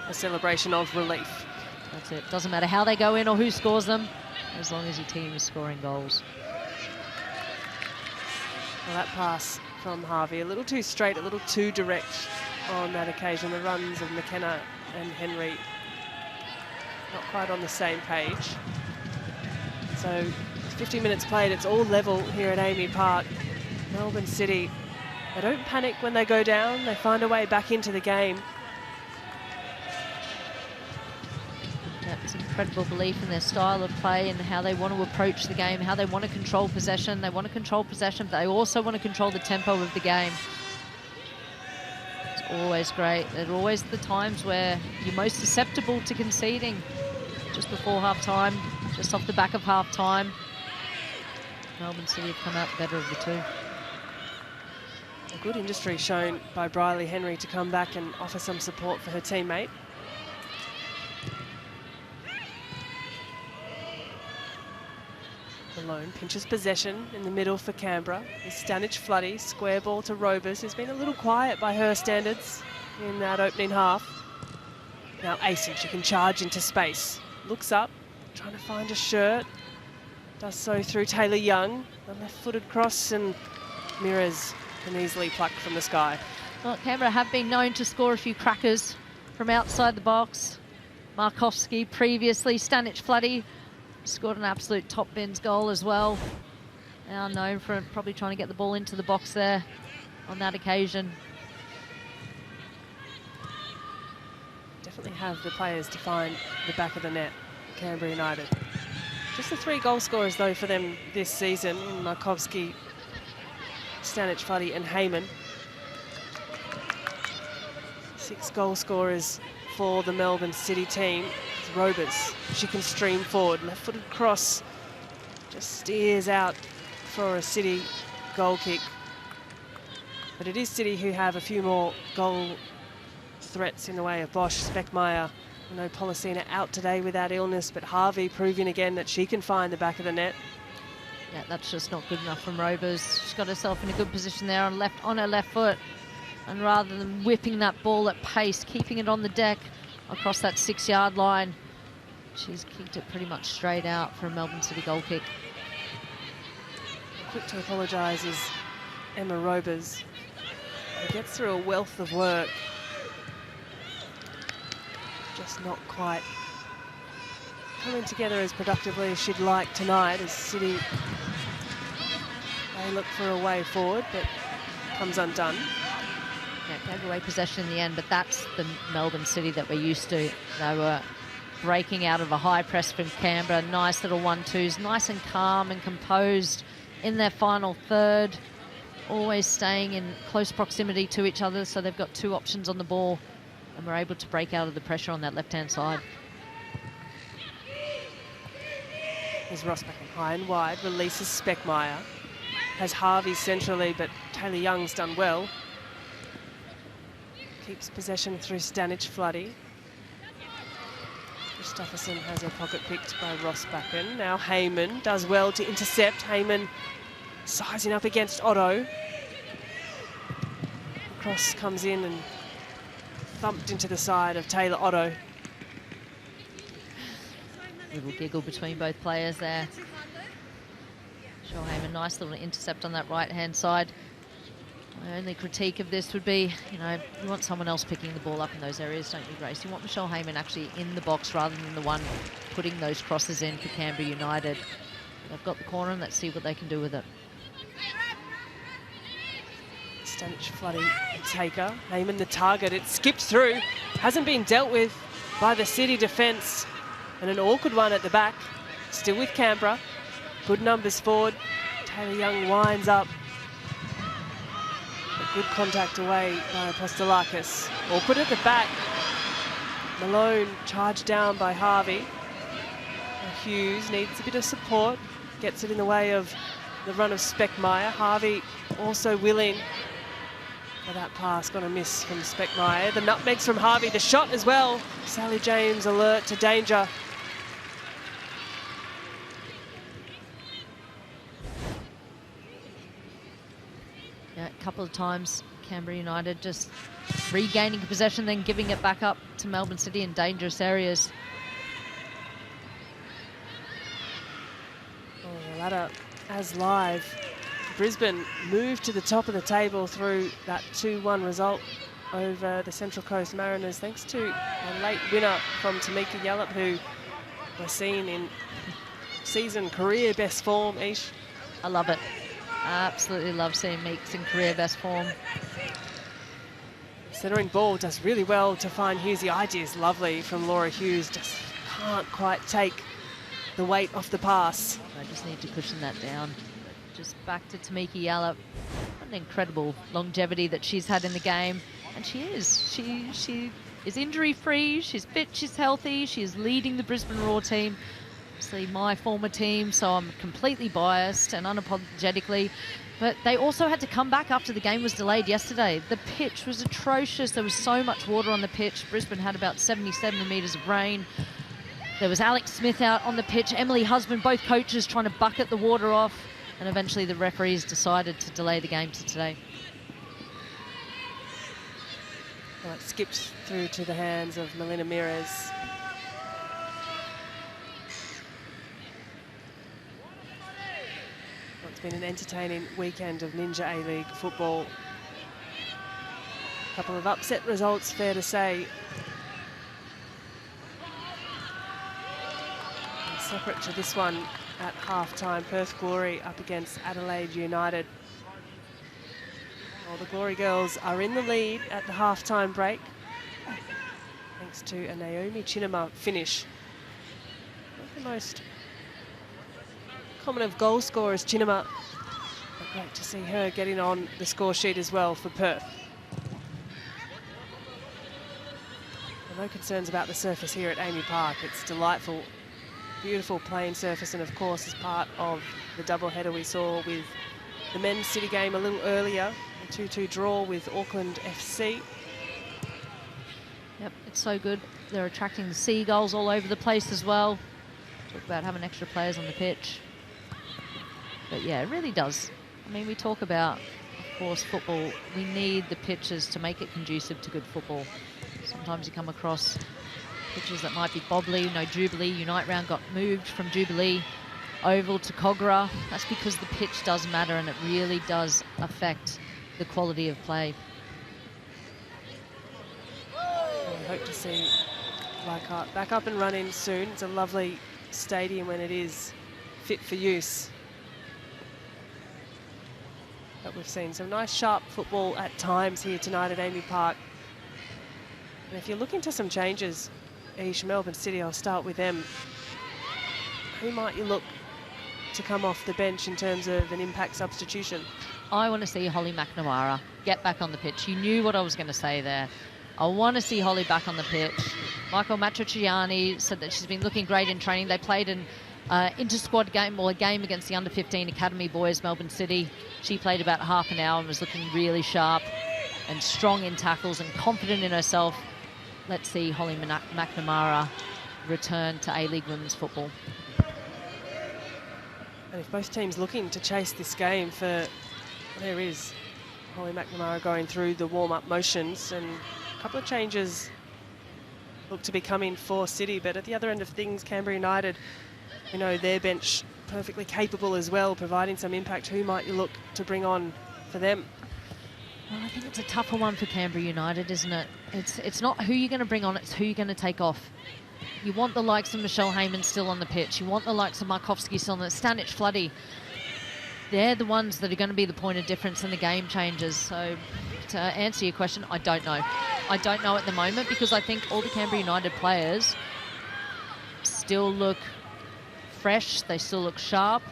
a celebration of relief. That's it. Doesn't matter how they go in or who scores them, as long as your team is scoring goals. Well, that pass from Harvey, a little too straight, a little too direct on that occasion. The runs of McKenna and Henry not quite on the same page. So 50 minutes played, it's all level here at Amy Park. Melbourne City, they don't panic when they go down, they find a way back into the game. That's incredible belief in their style of play and how they want to approach the game, how they want to control possession. They want to control possession, but they also want to control the tempo of the game. It's always great. There are always the times where you're most susceptible to conceding. Just before half-time, just off the back of half-time. Melbourne City have come out better of the two. A good industry shown by Briley Henry to come back and offer some support for her teammate. Malone pinches possession in the middle for Canberra. Is Stanage Floody, square ball to Robers, who's been a little quiet by her standards in that opening half. Now Acey, she can charge into space. Looks up, trying to find a shirt. Does so through Taylor Young. The left-footed cross, and Mires can easily pluck from the sky. Well, Canberra have been known to score a few crackers from outside the box. Markovski previously, Stanage Floody scored an absolute top bins goal as well. Now known for probably trying to get the ball into the box there on that occasion. definitely have the players to find the back of the net, Canberra United. Just the 3 goal scorers, though, for them this season, in Markovski, Stanic, Fuddy and Heyman. 6 goal scorers for the Melbourne City team. It's Robers. She can stream forward. Left-footed cross. Just steers out for a City goal kick. But it is City who have a few more goal threats in the way of Bosch, Speckmeyer. I know Policina out today with that illness, but Harvey proving again that she can find the back of the net. Yeah, that's just not good enough from Robers. She's got herself in a good position there on her left foot. And rather than whipping that ball at pace, keeping it on the deck across that 6-yard line, she's kicked it pretty much straight out for a Melbourne City goal kick. Quick to apologise is Emma Robers. She gets through a wealth of work. Just not quite coming together as productively as she'd like tonight, as City, they look for a way forward, but comes undone. Yeah, gave away possession in the end, but that's the Melbourne City that we're used to. They were breaking out of a high press from Canberra, nice little 1-2s, nice and calm and composed in their final third, always staying in close proximity to each other, so they've got 2 options on the ball, and we're able to break out of the pressure on that left-hand side. Here's Ross back in high and wide, releases Speckmeyer. Has Harvey centrally, but Taylor Young's done well. Keeps possession through Stanic, Floody. Gustafsson has her pocket picked by Ross Backen. Now Heyman does well to intercept. Heyman sizing up against Otto. The cross comes in and thumped into the side of Taylor Otto. Little giggle between both players there. Michelle Heyman, nice little intercept on that right-hand side. My only critique of this would be, you know, you want someone else picking the ball up in those areas, don't you, Grace? You want Michelle Heyman actually in the box rather than the one putting those crosses in for Canberra United. They've got the corner and let's see what they can do with it. Stanic, Floody, and Taker. Heyman the target. It skipped through. Hasn't been dealt with by the City defence. And an awkward one at the back. Still with Canberra. Good numbers forward. Taylor Young winds up. But good contact away by Apostolakis. Awkward at the back. Malone charged down by Harvey. Hughes needs a bit of support. Gets it in the way of the run of Speckmeyer. Harvey also willing. For that pass, got a miss from Speckmeyer. The nutmegs from Harvey, the shot as well. Sally James alert to danger. Yeah, a couple of times Canberra United just regaining possession, then giving it back up to Melbourne City in dangerous areas. Oh, the ladder as live. Brisbane moved to the top of the table through that 2-1 result over the Central Coast Mariners, thanks to a late winner from Tamika Yallop, who we're seeing in season career best form. Ish. I love it. I absolutely love seeing Meeks in career best form. Centering ball does really well to find Hughes. The idea is lovely from Laura Hughes, just can't quite take the weight off the pass. I just need to cushion that down. Just back to Tamika Yallop. What an incredible longevity that she's had in the game. And she is. She is injury-free, she's fit, she's healthy, she is leading the Brisbane Roar team. Obviously my former team, so I'm completely biased and unapologetically. But they also had to come back after the game was delayed yesterday. The pitch was atrocious. There was so much water on the pitch. Brisbane had about 77 metres of rain. There was Alex Smith out on the pitch, Emily Husband, both coaches trying to bucket the water off. And eventually the referees decided to delay the game to today. Well, it skipped through to the hands of Melina Mires. Well, it's been an entertaining weekend of Ninja A-League football. A couple of upset results, fair to say. And separate to this one, at half-time, Perth Glory up against Adelaide United. Well, the Glory girls are in the lead at the half-time break. thanks to a Naomi Chinema finish. Not the most common of goal scorers, Chinema, but great to see her getting on the score sheet as well for Perth. No concerns about the surface here at Amy Park. It's delightful, beautiful playing surface, and of course as part of the doubleheader we saw with the men's City game a little earlier, a 2-2 draw with Auckland FC. Yep, it's so good. They're attracting the seagulls all over the place as well. Talk about having extra players on the pitch. But yeah, it really does. I mean, we talk about, of course, football. We need the pitches to make it conducive to good football. Sometimes you come across pitches that might be bobbly. No, Jubilee Unite Round got moved from Jubilee Oval to Kogarah. That's because the pitch does matter, and it really does affect the quality of play. I hope to see Leichhardt back up and running soon. It's a lovely stadium when it is fit for use. But we've seen some nice sharp football at times here tonight at Amy Park. And if you're looking to some changes, Melbourne City, I'll start with them. Who might you look to come off the bench in terms of an impact substitution? I want to see Holly McNamara get back on the pitch. You knew what I was going to say there. I want to see Holly back on the pitch. Michael Matriciani said that she's been looking great in training. They played an inter-squad game, or a game against the under-15 Academy boys, Melbourne City. She played about half an hour and was looking really sharp and strong in tackles and confident in herself. Let's see Holly McNamara return to A-League women's football. And if both teams looking to chase this game for, there is Holly McNamara going through the warm-up motions, and a couple of changes look to be coming for City, but at the other end of things, Canberra United, you know, their bench perfectly capable as well, providing some impact. Who might you look to bring on for them? Well, I think it's a tougher one for Canberra United, isn't it? It's not who you're going to bring on, it's who you're going to take off. You want the likes of Michelle Heyman still on the pitch. You want the likes of Markovsky still on the Stanic Floody. They're the ones that are going to be the point of difference in the game changes. So to answer your question, I don't know. I don't know at the moment, because I think all the Canberra United players still look fresh. They still look sharp.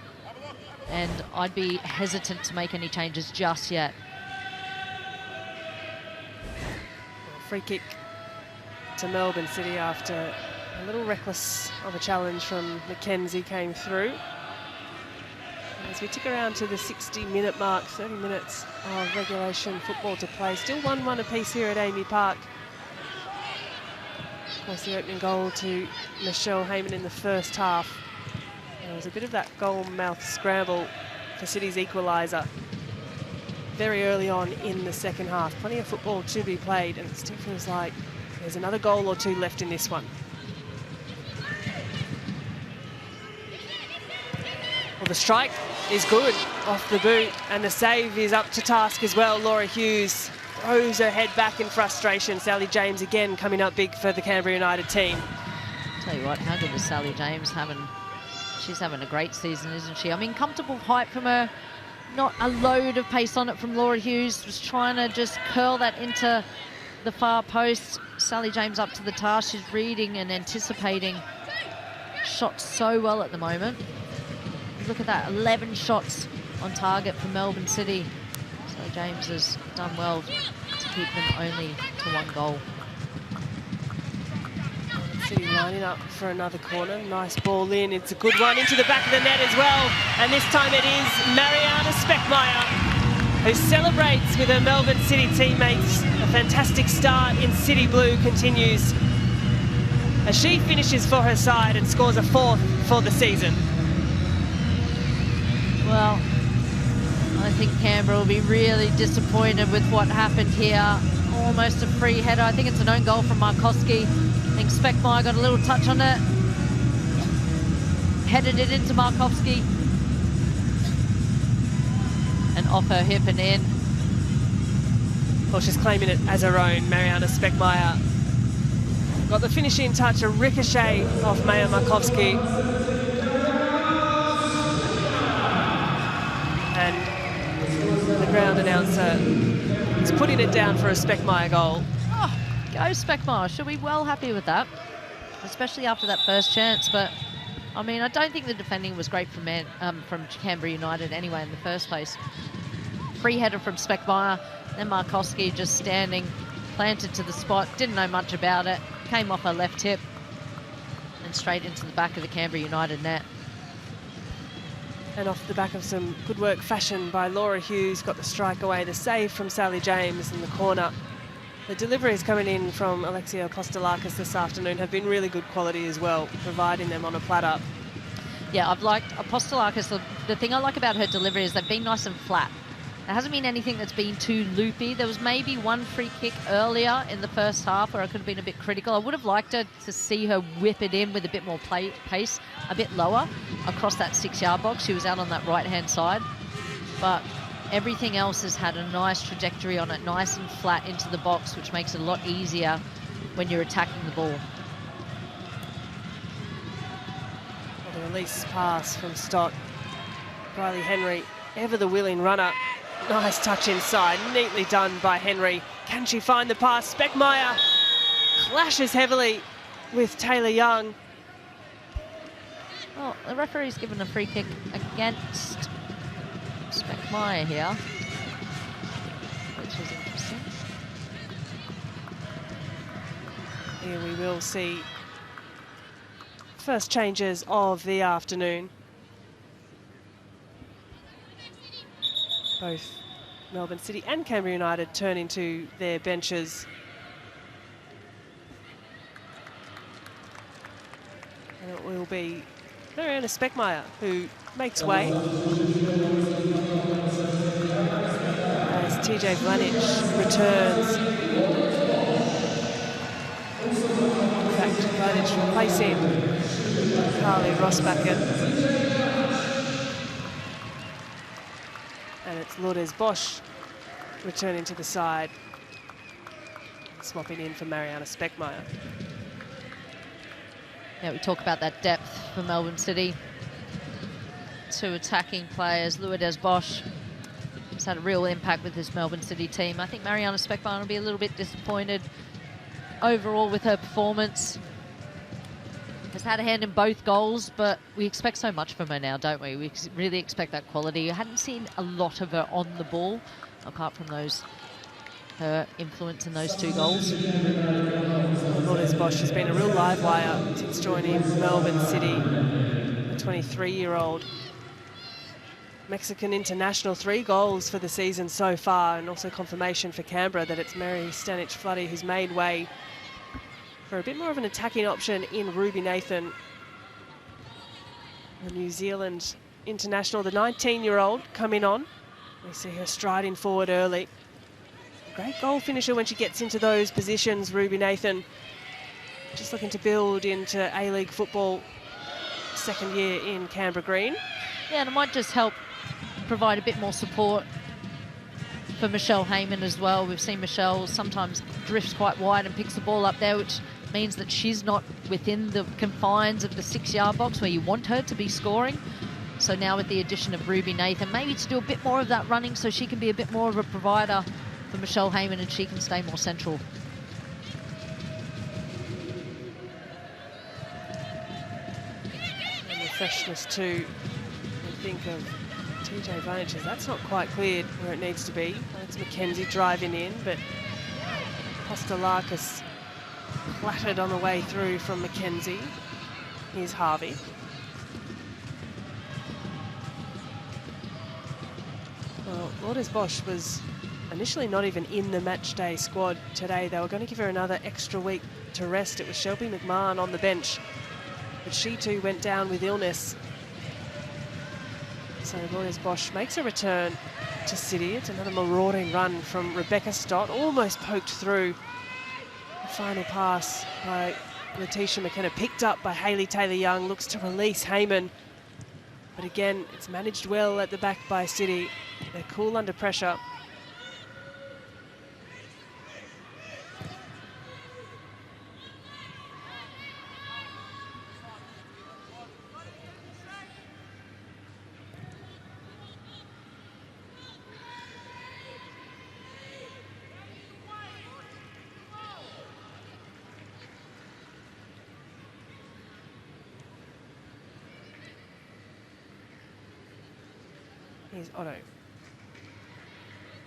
And I'd be hesitant to make any changes just yet. Free kick to Melbourne City after a little reckless of a challenge from Mackenzie came through. As we tick around to the 60-minute mark, 30 minutes of regulation football to play. Still 1-1 apiece here at Amy Park. Of course, the opening goal to Michelle Heyman in the first half. There was a bit of that goal-mouth scramble for City's equalizer very early on in the second half. Plenty of football to be played, and it still feels like there's another goal or two left in this one. Well, the strike is good off the boot, and the save is up to task as well. Laura Hughes throws her head back in frustration. Sally James again coming up big for the Canberra United team. Tell you what, how good is Sally James having? She's having a great season, isn't she? I mean, comfortable height from her. Not a load of pace on it from Laura Hughes. Was trying to just curl that into the far post. Sally James up to the task. She's reading and anticipating shots so well at the moment. Look at that, 11 shots on target for Melbourne City. So James has done well to keep them only to one goal. City lining up for another corner. Nice ball in. It's a good one into the back of the net as well. And this time it is Mariana Speckmeyer, who celebrates with her Melbourne City teammates. A fantastic start in City Blue continues as she finishes for her side and scores a fourth for the season. Well, I think Canberra will be really disappointed with what happened here. Almost a free header. I think it's an own goal from Markovsky. I think Speckmeyer got a little touch on it. Headed it into Markovsky. And off her hip and in. Well, she's claiming it as her own, Mariana Speckmeyer. Got the finishing touch, a ricochet off Maya Markovsky. And the ground announcer is putting it down for a Speckmeyer goal. go, Speckmire. She'll be well happy with that, especially after that first chance. But, I mean, I don't think the defending was great from Canberra United anyway in the first place. Free header from Speckmire, then Markowski just standing, planted to the spot, didn't know much about it, came off her left hip and straight into the back of the Canberra United net. And off the back of some good work fashion by Laura Hughes, got the strike away, the save from Sally James in the corner. The deliveries coming in from Alexia Apostolakis this afternoon have been really good quality as well, providing them on a platter. Yeah, I've liked Apostolakis. The thing I like about her delivery is they've been nice and flat. There hasn't been anything that's been too loopy. There was maybe one free kick earlier in the first half where I could have been a bit critical. I would have liked her to see her whip it in with a bit more pace, a bit lower across that 6-yard box. She was out on that right-hand side. But everything else has had a nice trajectory on it, nice and flat into the box, which makes it a lot easier when you're attacking the ball. Well, the release pass from Stott. Riley Henry, ever the willing runner. Nice touch inside, neatly done by Henry. Can she find the pass? Speckmire clashes heavily with Taylor Young. Well, the referee's given a free kick against Speckmire here, which is interesting. Here we will see first changes of the afternoon. Both Melbourne City and Canberra United turning to their benches. And it will be Mariana Speckmire who makes way as TJ Vlanich returns. In fact, Vlanich replacing Carly Rossbacher. And it's Lourdes Bosch returning to the side, swapping in for Mariana Speckmire. Yeah, we talk about that depth for Melbourne City. 2 attacking players. Lourdes Bosch has had a real impact with this Melbourne City team. I think Mariana Speckmire will be a little bit disappointed overall with her performance. Has had a hand in both goals, but we expect so much from her now, don't we? We really expect that quality. I hadn't seen a lot of her on the ball, apart from her influence in those 2 goals. Lourdes Bosch has been a real live wire since joining Melbourne City. A 23-year-old Mexican international, 3 goals for the season so far, and also confirmation for Canberra that it's Mary Stanich-Floody who's made way for a bit more of an attacking option in Ruby Nathan, the New Zealand international, the 19-year-old coming on. We see her striding forward early. Great goal finisher when she gets into those positions, Ruby Nathan. Just looking to build into A-League football, second year in Canberra Green. Yeah, and it might just help provide a bit more support for Michelle Heyman as well. We've seen Michelle sometimes drifts quite wide and picks the ball up there, which means that she's not within the confines of the 6-yard box where you want her to be scoring. So now with the addition of Ruby Nathan, maybe to do a bit more of that running so she can be a bit more of a provider for Michelle Heyman and she can stay more central. And the freshness too, I think of TJ Vlanich, that's not quite cleared where it needs to be. It's McKenzie driving in, but Apostolakis clattered on the way through from McKenzie. Here's Harvey. Well, Lourdes Bosch was initially not even in the match day squad today. They were going to give her another extra week to rest. It was Shelby McMahon on the bench, but she too went down with illness. So Lourdes Bosch makes a return to City. It's another marauding run from Rebecca Stott, almost poked through. The final pass by Letitia McKenna, picked up by Hayley Taylor-Young, looks to release Heyman. But again, it's managed well at the back by City. They're cool under pressure. Here's Otto.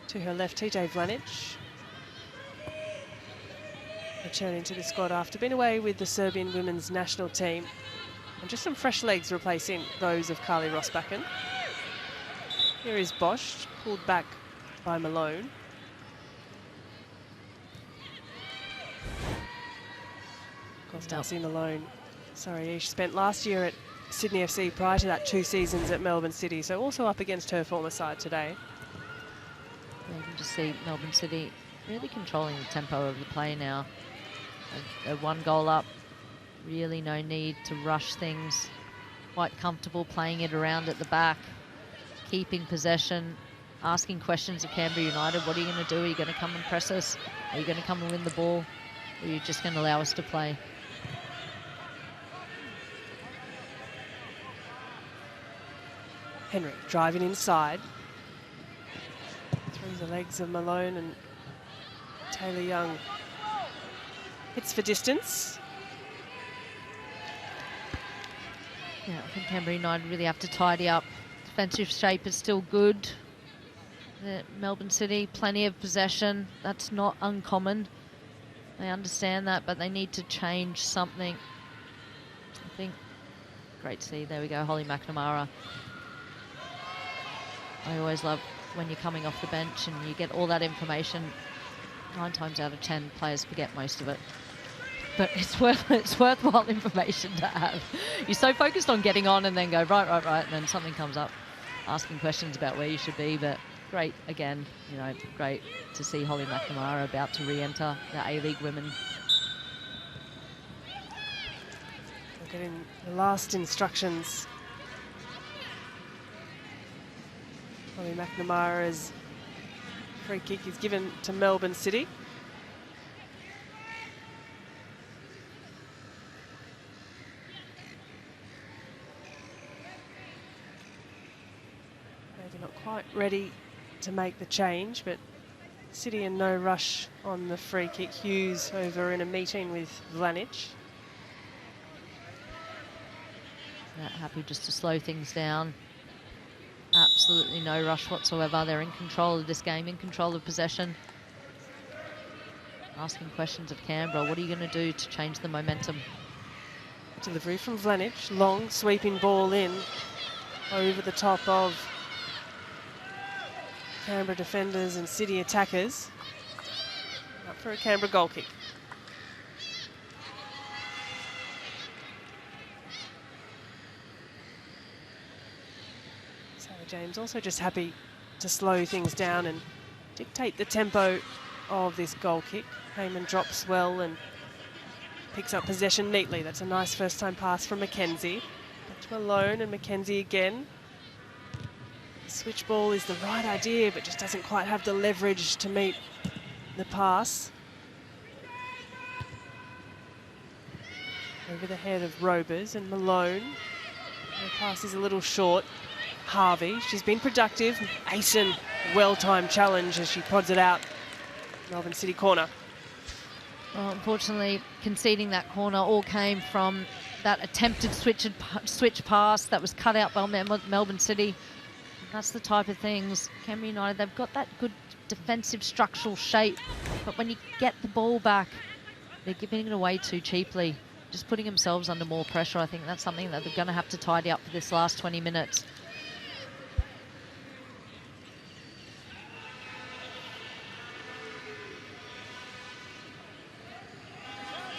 To her left, TJ Vlanic. Returning to the squad after being away with the Serbian women's national team. And just some fresh legs replacing those of Carly Rosbakken. Here is Bosch, pulled back by Malone. Of course, Darcy Malone, sorry, she spent last year at Sydney FC, prior to that 2 seasons at Melbourne City, so also up against her former side today. You can just see Melbourne City really controlling the tempo of the play now. They're 1 goal up, really no need to rush things. Quite comfortable playing it around at the back, keeping possession, asking questions of Canberra United. What are you going to do? Are you going to come and press us? Are you going to come and win the ball? Or are you just going to allow us to play? Henry driving inside. Through the legs of Malone, and Taylor Young hits for distance. Yeah, I think Canberra United really have to tidy up. Defensive shape is still good. Melbourne City, plenty of possession. That's not uncommon. They understand that, but they need to change something. I think, great to see, there we go, Holly McNamara. I always love when you're coming off the bench and you get all that information. 9 times out of 10, players forget most of it. But it's worthwhile information to have. You're so focused on getting on and then go, right, and then something comes up, asking questions about where you should be. But great, again, you know, great to see Holly McNamara about to re-enter the A-League women. We're getting the last instructions. Holly McNamara's free kick is given to Melbourne City. Maybe not quite ready to make the change, but City in no rush on the free kick. Hughes over in a meeting with Vlanic. Happy just to slow things down. Absolutely no rush whatsoever. They're in control of this game, in control of possession. Asking questions of Canberra. What are you going to do to change the momentum? Delivery from Vlanic. Long sweeping ball in over the top of Canberra defenders and City attackers. Up for a Canberra goal kick. James also just happy to slow things down and dictate the tempo of this goal kick. Heyman drops well and picks up possession neatly. That's a nice first-time pass from Mackenzie. Back to Malone and Mackenzie again. The switch ball is the right idea, but just doesn't quite have the leverage to meet the pass. Over the head of Robers and Malone. The pass is a little short. Harvey, she's been productive. Asen, well-timed challenge as she prods it out. Melbourne City corner. Well, unfortunately, conceding that corner all came from that attempted switch pass that was cut out by Melbourne City. That's the type of things. Canberra United, they've got that good defensive structural shape, but when you get the ball back, they're giving it away too cheaply, just putting themselves under more pressure. I think that's something that they're going to have to tidy up for this last 20 minutes.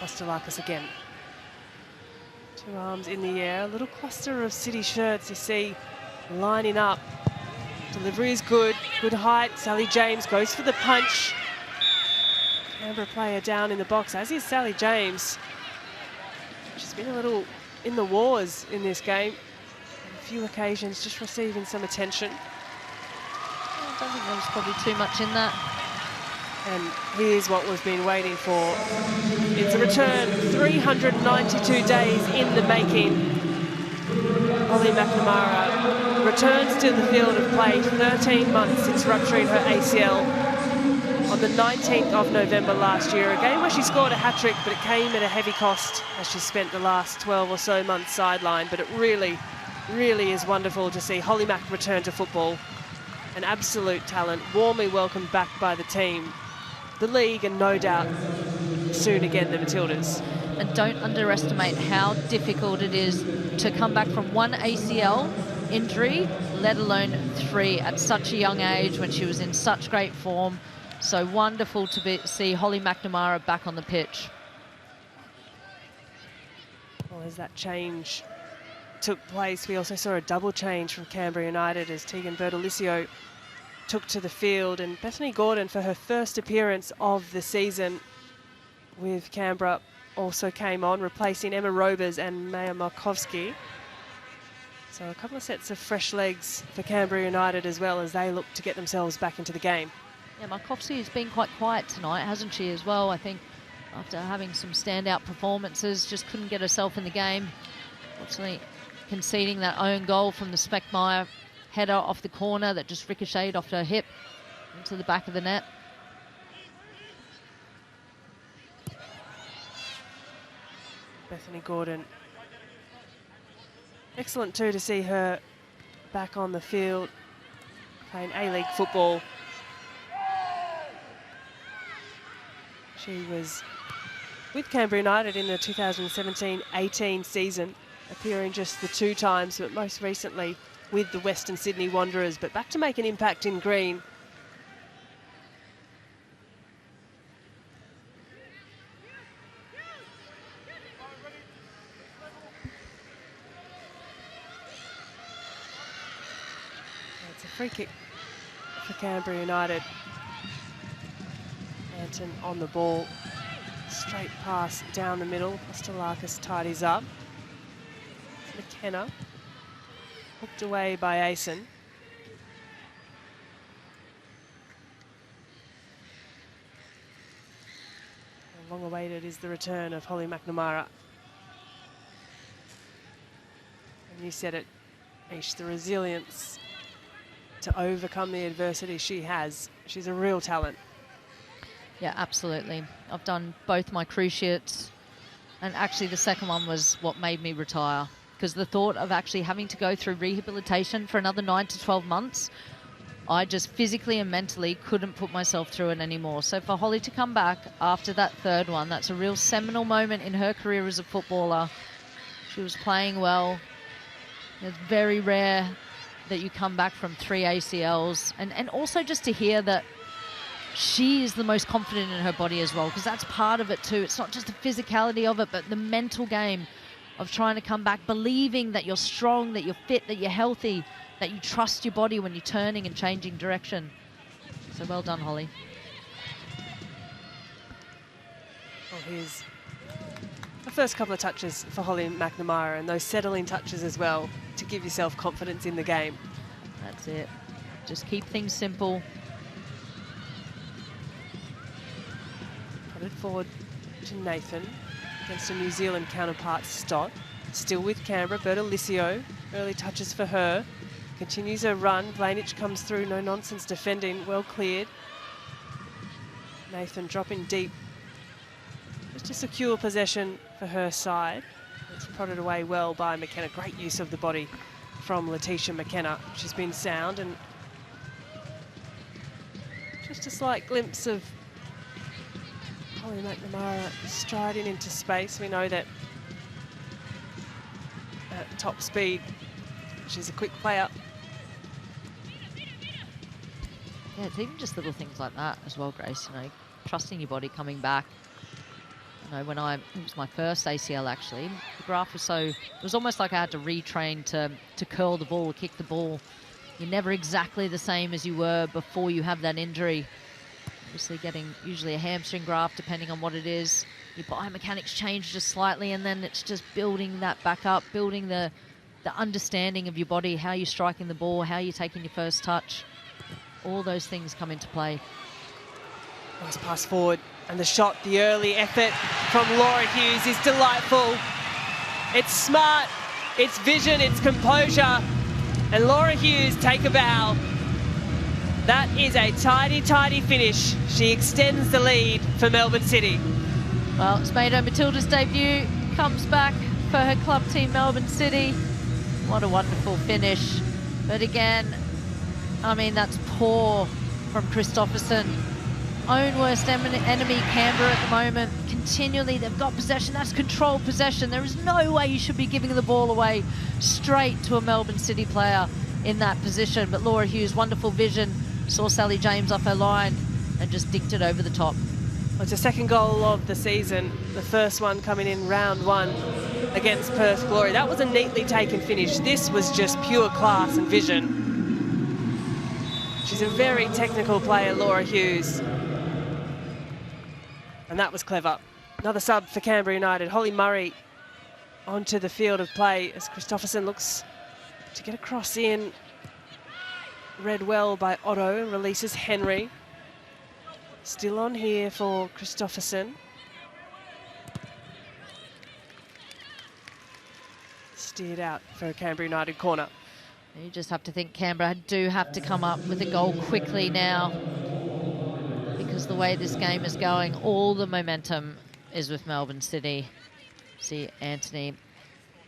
Kostelakis again. 2 arms in the air. A little cluster of City shirts you see lining up. Delivery is good. Good height. Sally James goes for the punch. Canberra player down in the box, as is Sally James. She's been a little in the wars in this game. On a few occasions just receiving some attention. I don't think there was probably too much in that. And here's what we've been waiting for. It's a return 392 days in the making. Holly McNamara returns to the field of play 13 months since rupturing her ACL on the 19th of November last year. A game where she scored a hat-trick, but it came at a heavy cost as she spent the last 12 or so months sidelined. But it really, really is wonderful to see Holly Mack return to football. an absolute talent, warmly welcomed back by the team, the league, and no doubt soon again the Matildas. And don't underestimate how difficult it is to come back from one ACL injury, let alone 3 at such a young age when she was in such great form. So wonderful to see Holly McNamara back on the pitch. Well, as that change took place, we also saw a double change from Canberra United as Tegan Bertolicio took to the field, and Bethany Gordon, for her first appearance of the season with Canberra, also came on, replacing Emma Robers and Maya Markovsky. So a couple of sets of fresh legs for Canberra United as well, as they look to get themselves back into the game. Yeah, Markovsky has been quite quiet tonight, hasn't she, as well? I think after having some standout performances, just couldn't get herself in the game. Fortunately, conceding that own goal from the Speckmeyer header off the corner that just ricocheted off her hip into the back of the net. Bethany Gordon. Excellent too to see her back on the field playing A-League football. She was with Canberra United in the 2017-18 season, appearing just the 2 times, but most recently with the Western Sydney Wanderers, but back to make an impact in green. It's a free kick for Canberra United. Anton on the ball. Straight pass down the middle. Kostelakis tidies up. McKenna. Hooked away by Asen. Long awaited is the return of Holly McNamara. And you said it, Ish, the resilience to overcome the adversity she has. She's a real talent. Yeah, absolutely. I've done both my cruciates, and actually the second one was what made me retire, because the thought of actually having to go through rehabilitation for another 9 to 12 months, I just physically and mentally couldn't put myself through it anymore. So for Holly to come back after that third one, that's a real seminal moment in her career as a footballer. She was playing well. It's very rare that you come back from 3 ACLs, and also just to hear that she is the most confident in her body as well, because that's part of it too. It's not just the physicality of it, but the mental game of trying to come back, believing that you're strong, that you're fit, that you're healthy, that you trust your body when you're turning and changing direction. So well done, Holly. Well, here's the first couple of touches for Holly McNamara, and those settling touches as well to give yourself confidence in the game. That's it. Just keep things simple. Put it forward to Nathan against a New Zealand counterpart, Stott. Still with Canberra, Bertolicio. Early touches for her. Continues her run. Blanich comes through, no nonsense defending, well cleared. Nathan dropping deep, just to secure possession for her side. It's prodded away well by McKenna. Great use of the body from Letitia McKenna. She's been sound, and just a slight glimpse of Holly McNamara striding into space. We know that at top speed, she's a quick player. Yeah, it's even just little things like that as well, Grace. You know, trusting your body coming back. You know, it was my first ACL actually. The graph was it was almost like I had to retrain to curl the ball, kick the ball. You're never exactly the same as you were before you have that injury. Obviously getting usually a hamstring graft depending on what it is. Your biomechanics change just slightly, and then it's just building that back up, building the understanding of your body, how you're striking the ball, how you're taking your first touch. All those things come into play. Nice pass forward, and the shot, the early effort from Laura Hughes is delightful. It's smart, it's vision, it's composure, and Laura Hughes take a bow. That is a tidy, tidy finish. She extends the lead for Melbourne City. Well, it's made her Matilda's debut, comes back for her club team Melbourne City. What a wonderful finish. But again, I mean, that's poor from Christopherson. Own worst enemy, Canberra at the moment. Continually, they've got possession. That's controlled possession. There is no way you should be giving the ball away straight to a Melbourne City player in that position. But Laura Hughes, wonderful vision, saw Sally James off her line and just dinked it over the top. Well, it's a second goal of the season. The first one coming in round 1 against Perth Glory. That was a neatly taken finish. This was just pure class and vision. She's a very technical player, Laura Hughes. And that was clever. Another sub for Canberra United. Holly Murray onto the field of play as Christopherson looks to get a cross in. Read well by Otto and releases Henry. Still on here for Christopherson. Steered out for a Canberra United corner. You just have to think Canberra do have to come up with a goal quickly now, because the way this game is going, all the momentum is with Melbourne City. See Anthony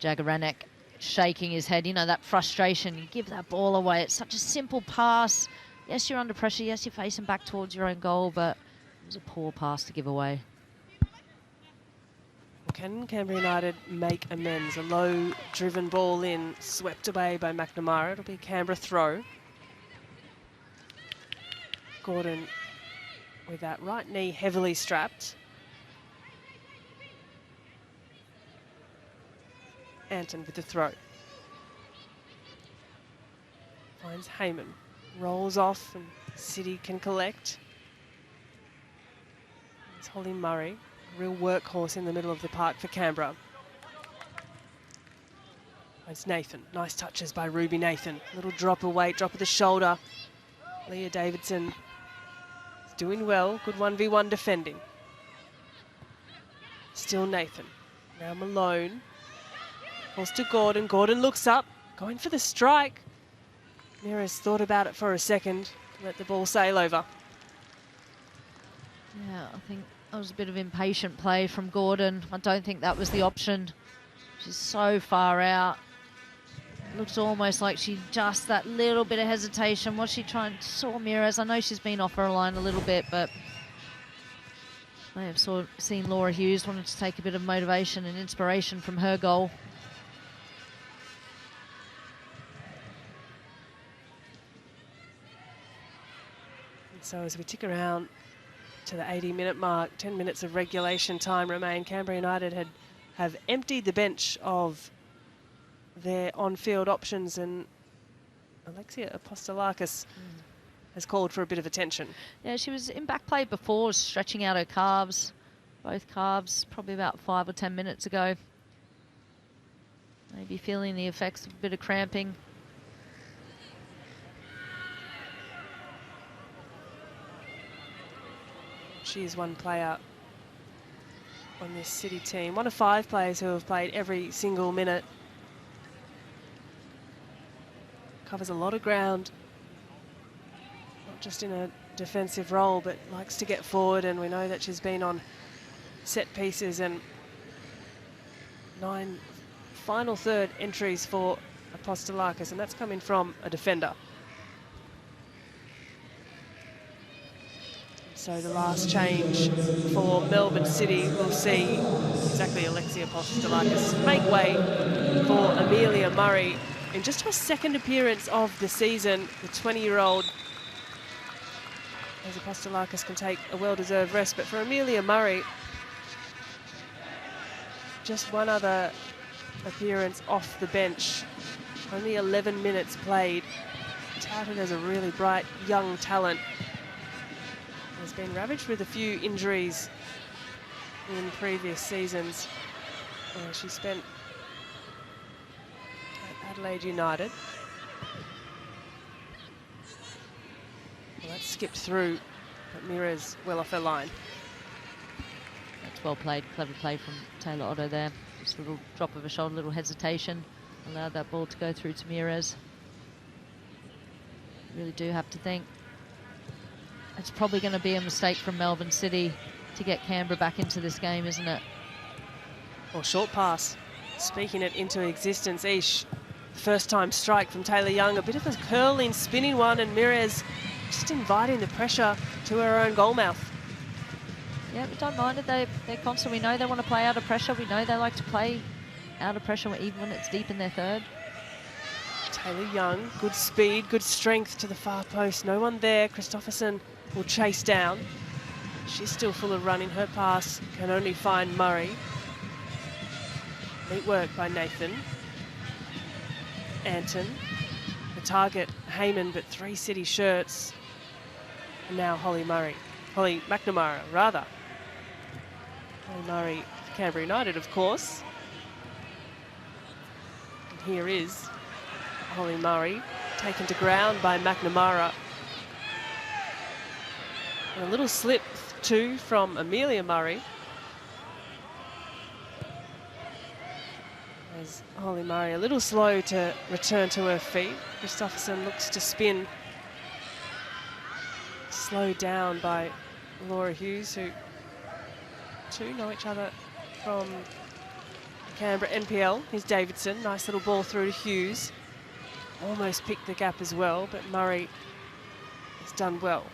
Jagaranek shaking his head. You know, that frustration. You give that ball away. It's such a simple pass. Yes, you're under pressure. Yes, you're facing back towards your own goal, but it was a poor pass to give away. Can Canberra United make amends? A low-driven ball in, swept away by McNamara. It'll be a Canberra throw. Gordon with that right knee heavily strapped. Anton with the throw. Finds Heyman. Rolls off and City can collect. It's Holly Murray. Real workhorse in the middle of the park for Canberra. It's Nathan. Nice touches by Ruby Nathan. Little drop of weight, drop of the shoulder. Leah Davidson is doing well. Good 1v1 defending. Still Nathan. Now Malone. Calls to Gordon. Gordon looks up. Going for the strike. Mira's thought about it for a second. Let the ball sail over. Yeah, I think that was a bit of impatient play from Gordon. I don't think that was the option. She's so far out. Looks almost like she just that little bit of hesitation. Was she trying to saw Miraz? I know she's been off her line a little bit, but may have seen Laura Hughes wanted to take a bit of motivation and inspiration from her goal. So as we tick around to the 80-minute mark, 10 minutes of regulation time remain. Canberra United have emptied the bench of their on-field options, and Alexia Apostolakis has called for a bit of attention. Yeah, she was in back play before, stretching out her calves, both calves, probably about 5 or 10 minutes ago. Maybe feeling the effects of a bit of cramping. She is one player on this City team. One of 5 players who have played every single minute. Covers a lot of ground, not just in a defensive role, but likes to get forward, and we know that she's been on set pieces and 9 final third entries for Apostolakis, and that's coming from a defender. So the last change for Melbourne City, we'll see exactly Alexia Apostolakis make way for Amelia Murray in just her second appearance of the season. The 20-year-old, as Apostolakis can take a well-deserved rest, but for Amelia Murray, just one other appearance off the bench, only 11 minutes played, touted as a really bright young talent. Has been ravaged with a few injuries in previous seasons. She spent at Adelaide United. Well, that's skipped through, but Mira's well off her line. That's well played, clever play from Taylor Otto there. Just a little drop of her shoulder, little hesitation. Allowed that ball to go through to Miraz. Really do have to think. It's probably going to be a mistake from Melbourne City to get Canberra back into this game, isn't it? Or short pass, speaking it into existence. Ish First time strike from Taylor Young, a bit of a curling, spinning one, and Mirez just inviting the pressure to her own goal mouth. Yeah, we don't mind it. They're constant. We know they want to play out of pressure. We know they like to play out of pressure even when it's deep in their third. Taylor Young, good speed, good strength to the far post. No one there. Christopherson will chase down. She's still full of running. Her pass can only find Murray. Neat work by Nathan. Anton. The target, Heyman, but 3 City shirts. And now Holly McNamara, rather. Holly Murray, Canberra United, of course. And here is Holly Murray, taken to ground by McNamara. And a little slip, too, from Amelia Murray. As Holly Murray a little slow to return to her feet. Christopherson looks to spin. Slowed down by Laura Hughes, who two know each other from Canberra NPL. Here's Davidson, nice little ball through to Hughes. Almost picked the gap as well, but Murray has done well.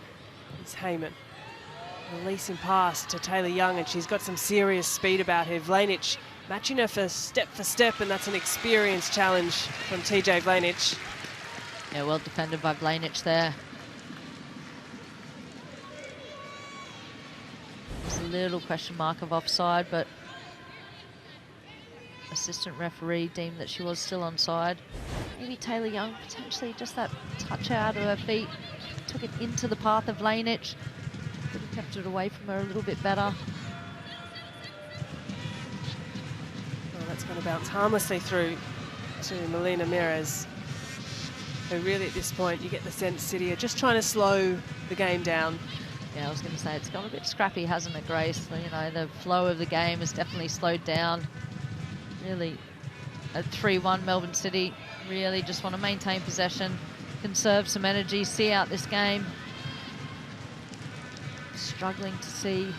It's Heyman. Releasing pass to Taylor Young, and she's got some serious speed about her. Vlanich matching her for step, and that's an experienced challenge from TJ Vlanich. Yeah, well defended by Vlanich there. There's a little question mark of offside, but assistant referee deemed that she was still onside. Maybe Taylor Young potentially just that touch out of her feet, took it into the path of Vlanich. Could have kept it away from her a little bit better. Well, that's going to bounce harmlessly through to Melina Mirez, who really at this point you get the sense City are just trying to slow the game down. Yeah, I was going to say it's gone a bit scrappy, hasn't it, Grace? You know, the flow of the game has definitely slowed down. Really, at 3-1, Melbourne City really just want to maintain possession, conserve some energy, see out this game. Struggling to see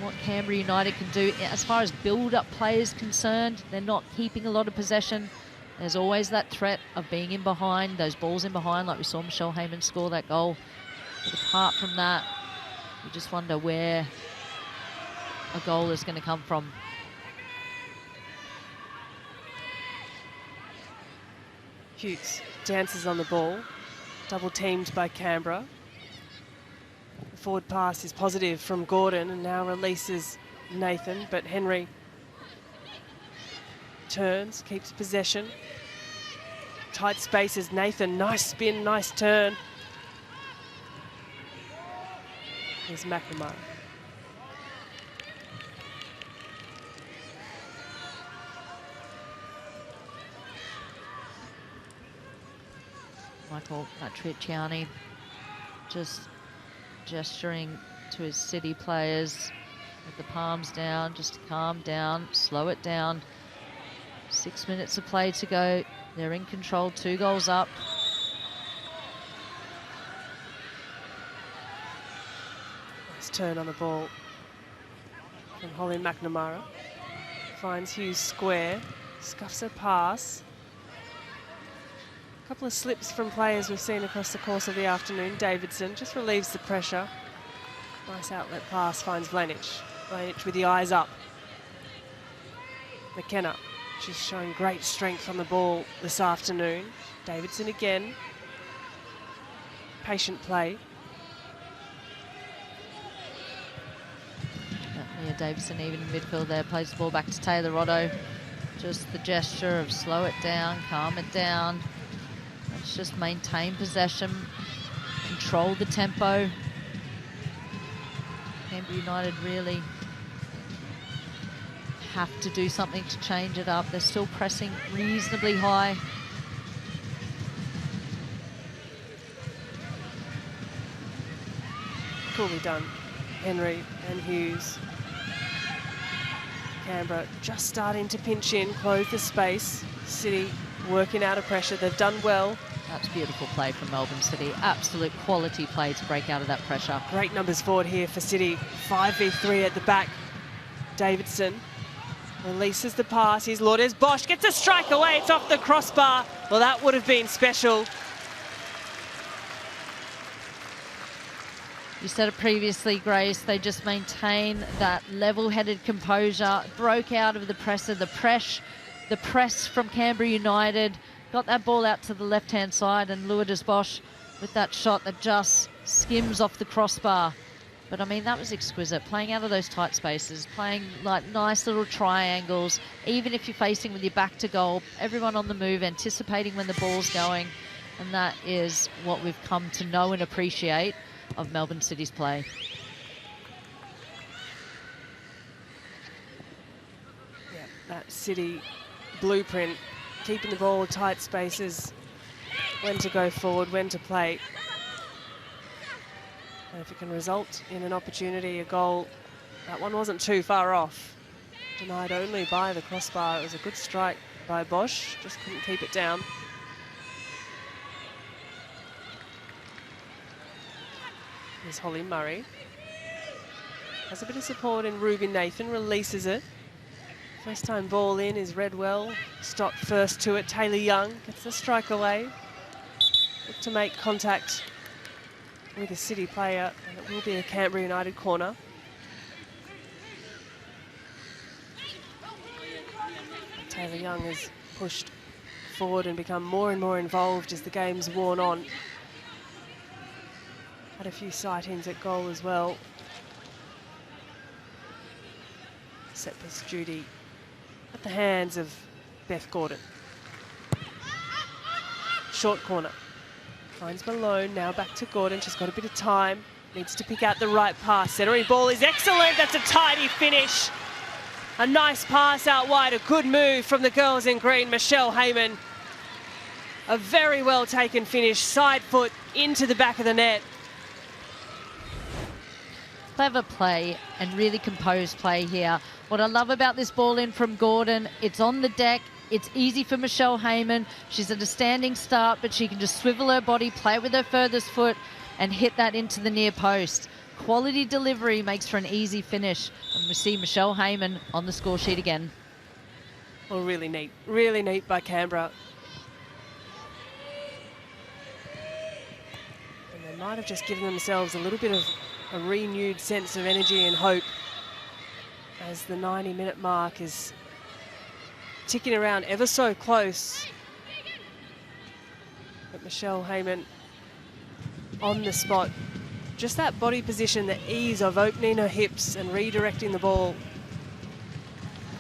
what Canberra United can do. As far as build-up play is concerned, they're not keeping a lot of possession. There's always that threat of being in behind, those balls in behind, like we saw Michelle Heyman score that goal. But apart from that, you just wonder where a goal is going to come from. Hughes dances on the ball, double teamed by Canberra. The forward pass is positive from Gordon and now releases Nathan, but Henry turns, keeps possession. Tight spaces, Nathan, nice spin, nice turn. Here's McNamara. Michael Matriciani just gesturing to his City players with the palms down, just to calm down, slow it down. 6 minutes of play to go. They're in control, 2 goals up. Nice turn on the ball from Holly McNamara. Finds Hughes square, scuffs a pass. A couple of slips from players we've seen across the course of the afternoon. Davidson just relieves the pressure. Nice outlet pass, finds Vlanich. Vlanich with the eyes up. McKenna, she's showing great strength on the ball this afternoon. Davidson again. Patient play. Yeah, Davidson even in midfield there, plays the ball back to Taylor Otto. Just the gesture of slow it down, calm it down. Let's just maintain possession, control the tempo. Canberra United really have to do something to change it up. They're still pressing reasonably high. Coolly done, Henry and Hughes. Canberra just starting to pinch in, close the space. City working out of pressure. They've done well. That's beautiful play from Melbourne City. Absolute quality play to break out of that pressure. Great numbers forward here for City. 5v3 at the back. Davidson Releases the pass. Here's Lourdes Bosch. Gets a strike away. It's off the crossbar. Well, that would have been special. You said it previously, Grace. They just maintain that level-headed composure. Broke out of the presser. The press from Canberra United. Got that ball out to the left-hand side, and Lourdes Bosch with that shot that just skims off the crossbar. But, I mean, that was exquisite. Playing out of those tight spaces, playing like nice little triangles, even if you're facing with your back to goal, everyone on the move, anticipating when the ball's going. And that is what we've come to know and appreciate of Melbourne City's play. Yeah, that City blueprint, keeping the ball, tight spaces, when to go forward, when to play. And if it can result in an opportunity, a goal, that one wasn't too far off. Denied only by the crossbar. It was a good strike by Bosch, just couldn't keep it down. Here's Holly Murray. Has a bit of support in Ruby Nathan, releases it. First time ball in is Redwell. Stopped first to it. Taylor Young gets the strike away. Look to make contact with a City player, and it will be a Canberra United corner. Taylor Young has pushed forward and become more and more involved as the game's worn on. Had a few sightings at goal as well. Set piece duty at the hands of Beth Gordon. Short corner. Finds Malone, now back to Gordon. She's got a bit of time. Needs to pick out the right pass. Centering ball is excellent. That's a tidy finish. A nice pass out wide. A good move from the girls in green. Michelle Heyman. A very well taken finish. Side foot into the back of the net. Clever play and really composed play here. What I love about this ball in from Gordon, it's on the deck. It's easy for Michelle Heyman. She's at a standing start, but she can just swivel her body, play with her furthest foot, and hit that into the near post. Quality delivery makes for an easy finish. And we see Michelle Heyman on the score sheet again. Well, really neat by Canberra. And they might have just given themselves a little bit of a renewed sense of energy and hope as the 90-minute mark is ticking around ever so close. But Michelle Heyman on the spot. Just that body position, the ease of opening her hips and redirecting the ball.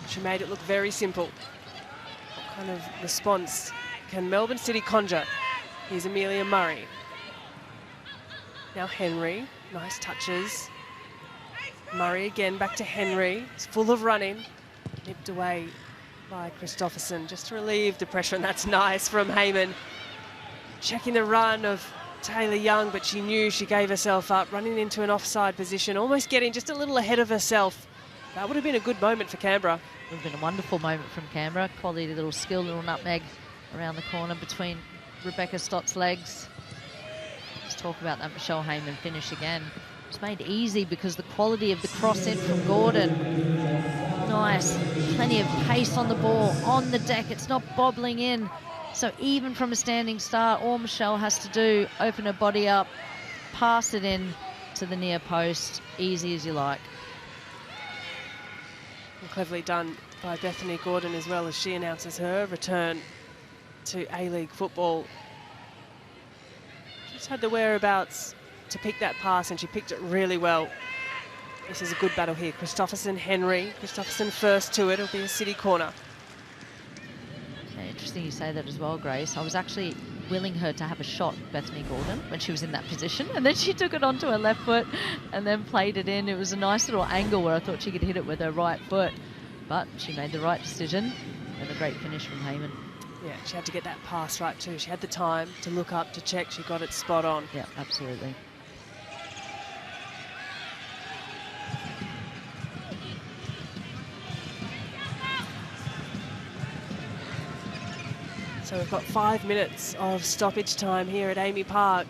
She made it look very simple. What kind of response can Melbourne City conjure? Here's Amelia Murray. Now Henry, nice touches. Murray again, back to Henry. It's full of running. Nipped away by Christopherson just to relieve the pressure, and that's nice from Heyman. Checking the run of Taylor Young, but she knew she gave herself up, running into an offside position, almost getting just a little ahead of herself. That would have been a good moment for Canberra. Would have been a wonderful moment from Canberra. Quality little skill, little nutmeg around the corner between Rebecca Stott's legs. Let's talk about that Michelle Heyman finish again. It's made easy because the quality of the cross in from Gordon. Nice, plenty of pace on the ball, on the deck. It's not bobbling in. So even from a standing start, all Michelle has to do, open her body up, pass it in to the near post, easy as you like. And cleverly done by Bethany Gordon as well, as she announces her return to A-League football. She's had the whereabouts to pick that pass, and she picked it really well. This is a good battle here. Christopherson, Henry. Christopherson first to it. It'll be a City corner. Interesting you say that as well, Grace. I was actually willing her to have a shot, Bethany Gordon, when she was in that position, and then she took it onto her left foot and then played it in. It was a nice little angle where I thought she could hit it with her right foot, but she made the right decision, and a great finish from Heyman. Yeah, she had to get that pass right too. She had the time to look up, to check. She got it spot on. Yeah, absolutely. So we've got 5 minutes of stoppage time here at Amy Park.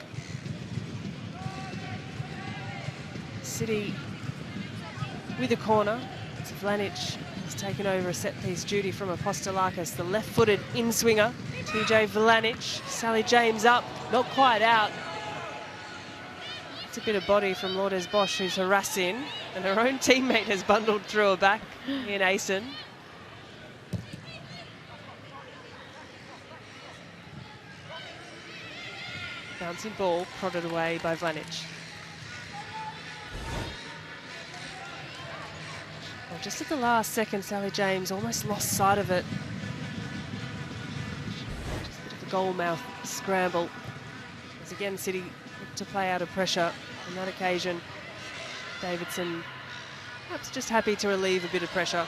City with a corner. It's Vlanich taken over a set-piece duty from Apostolakis. The left-footed in-swinger, TJ Vlanic. Sally James up, not quite out. It's a bit of body from Lourdes Bosch, who's harassing, and her own teammate has bundled through her back in Asen. Bouncing ball prodded away by Vlanic. Well, just at the last second, Sally James almost lost sight of it. Just a bit of a goal-mouth scramble. As again, City looked to play out of pressure on that occasion. Davidson perhaps just happy to relieve a bit of pressure.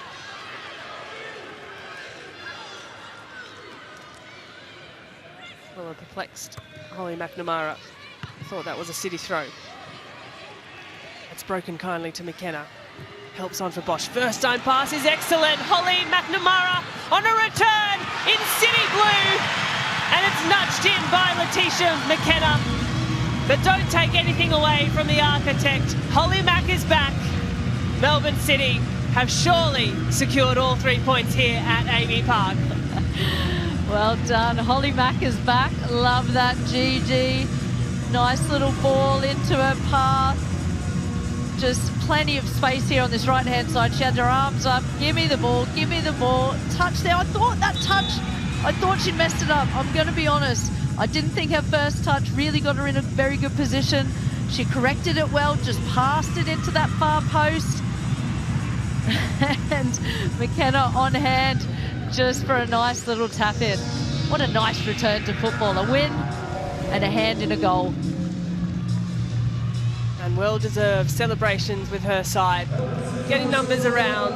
Well, a perplexed Holly McNamara thought that was a City throw. It's broken kindly to McKenna. Helps on for Bosch. First time pass is excellent. Holly McNamara on a return in City blue. And it's nudged in by Letitia McKenna. But don't take anything away from the architect. Holly Mack is back. Melbourne City have surely secured all 3 points here at Amy Park. Well done. Holly Mack is back. Love that, Gigi. Nice little ball into her path. Just plenty of space here on this right-hand side. She had her arms up. Give me the ball. Give me the ball. Touch there. I thought she'd messed it up. I'm going to be honest. I didn't think her first touch really got her in a very good position. She corrected it well, just passed it into that far post. And McKenna on hand just for a nice little tap in. What a nice return to football. A win and a hand in a goal. And well-deserved celebrations with her side. Getting numbers around.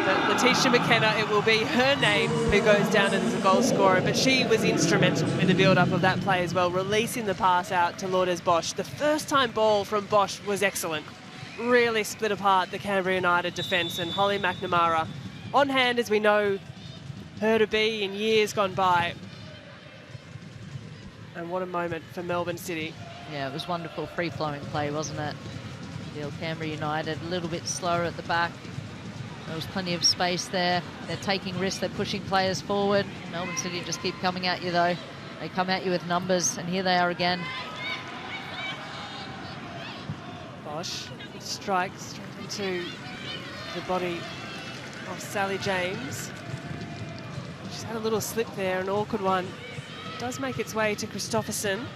But Letitia McKenna, it will be her name who goes down as a goal scorer, but she was instrumental in the build-up of that play as well, releasing the pass out to Lourdes Bosch. The first-time ball from Bosch was excellent. Really split apart the Canberra United defence, and Holly McNamara on hand as we know her to be in years gone by. And what a moment for Melbourne City. Yeah, it was wonderful free-flowing play, wasn't it? Canberra United a little bit slower at the back. There was plenty of space there. They're taking risks, they're pushing players forward. Melbourne City just keep coming at you though. They come at you with numbers, and here they are again. Bosch strikes straight into the body of Sally James. She's had a little slip there, an awkward one. It does make its way to Christopherson.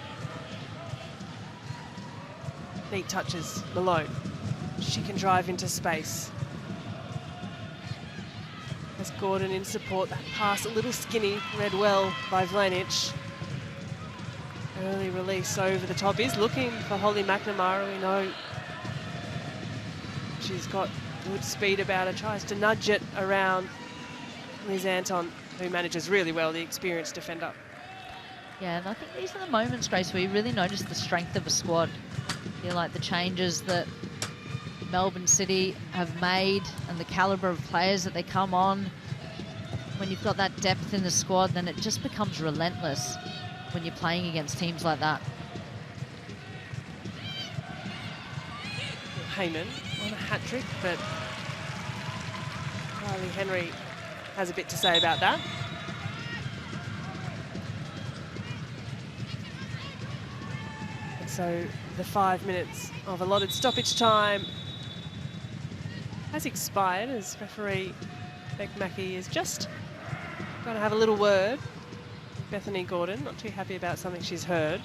Neat touches, Malone. She can drive into space. As Gordon in support, that pass a little skinny, read well by Vlanic. Early release over the top is looking for Holly McNamara. We know she's got good speed about her, tries to nudge it around Liz Anton, who manages really well, the experienced defender. Yeah, and I think these are the moments, Grace, where you really notice the strength of a squad. You know, like the changes that Melbourne City have made and the calibre of players that they come on. When you've got that depth in the squad, then it just becomes relentless when you're playing against teams like that. Heyman on a hat-trick, but Riley Henry has a bit to say about that. And so the 5 minutes of allotted stoppage time has expired as referee Beck Mackey is just going to have a little word with Bethany Gordon. Not too happy about something she's heard.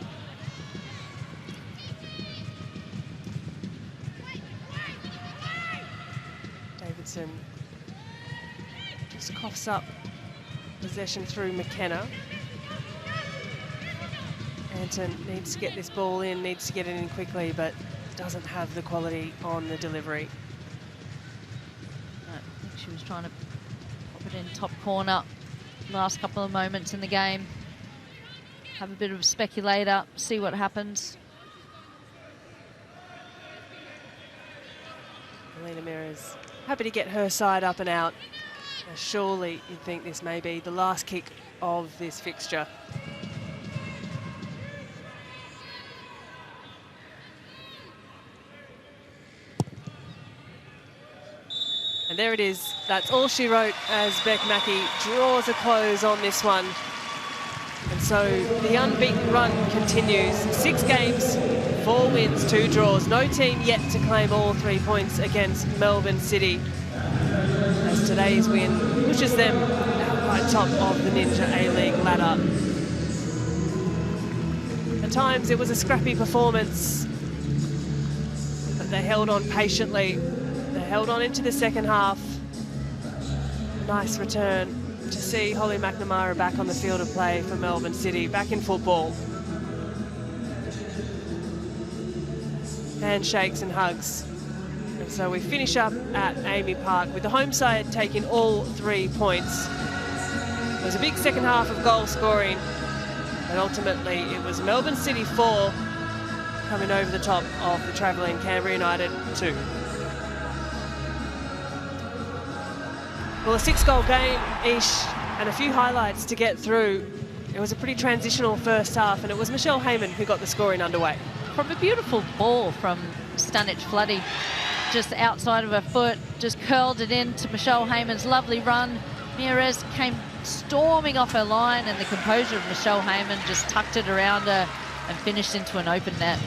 Davidson just coughs up possession through McKenna. Anton needs to get this ball in, needs to get it in quickly, but doesn't have the quality on the delivery. No, I think she was trying to pop it in top corner last couple of moments in the game. Have a bit of a speculator, see what happens. Melina Mears happy to get her side up and out. Surely you'd think this may be the last kick of this fixture. And there it is. That's all she wrote as Beck Mackey draws a close on this one. And so the unbeaten run continues. 6 games, 4 wins, 2 draws. No team yet to claim all 3 points against Melbourne City, as today's win pushes them out right top of the Ninja A-League ladder. At times it was a scrappy performance, but they held on patiently. They held on into the second half. Nice return to see Holly McNamara back on the field of play for Melbourne City, back in football. Handshakes and hugs. And so we finish up at Amy Park with the home side taking all 3 points. It was a big second half of goal scoring, and ultimately it was Melbourne City 4 coming over the top of the travelling Canberra United 2. Well, a 6-goal game-ish and a few highlights to get through. It was a pretty transitional first half, and it was Michelle Heyman who got the scoring underway. From a beautiful ball from Stanich Floody, just outside of her foot, just curled it in to Michelle Heyman's lovely run. Mireles came storming off her line, and the composure of Michelle Heyman just tucked it around her and finished into an open net.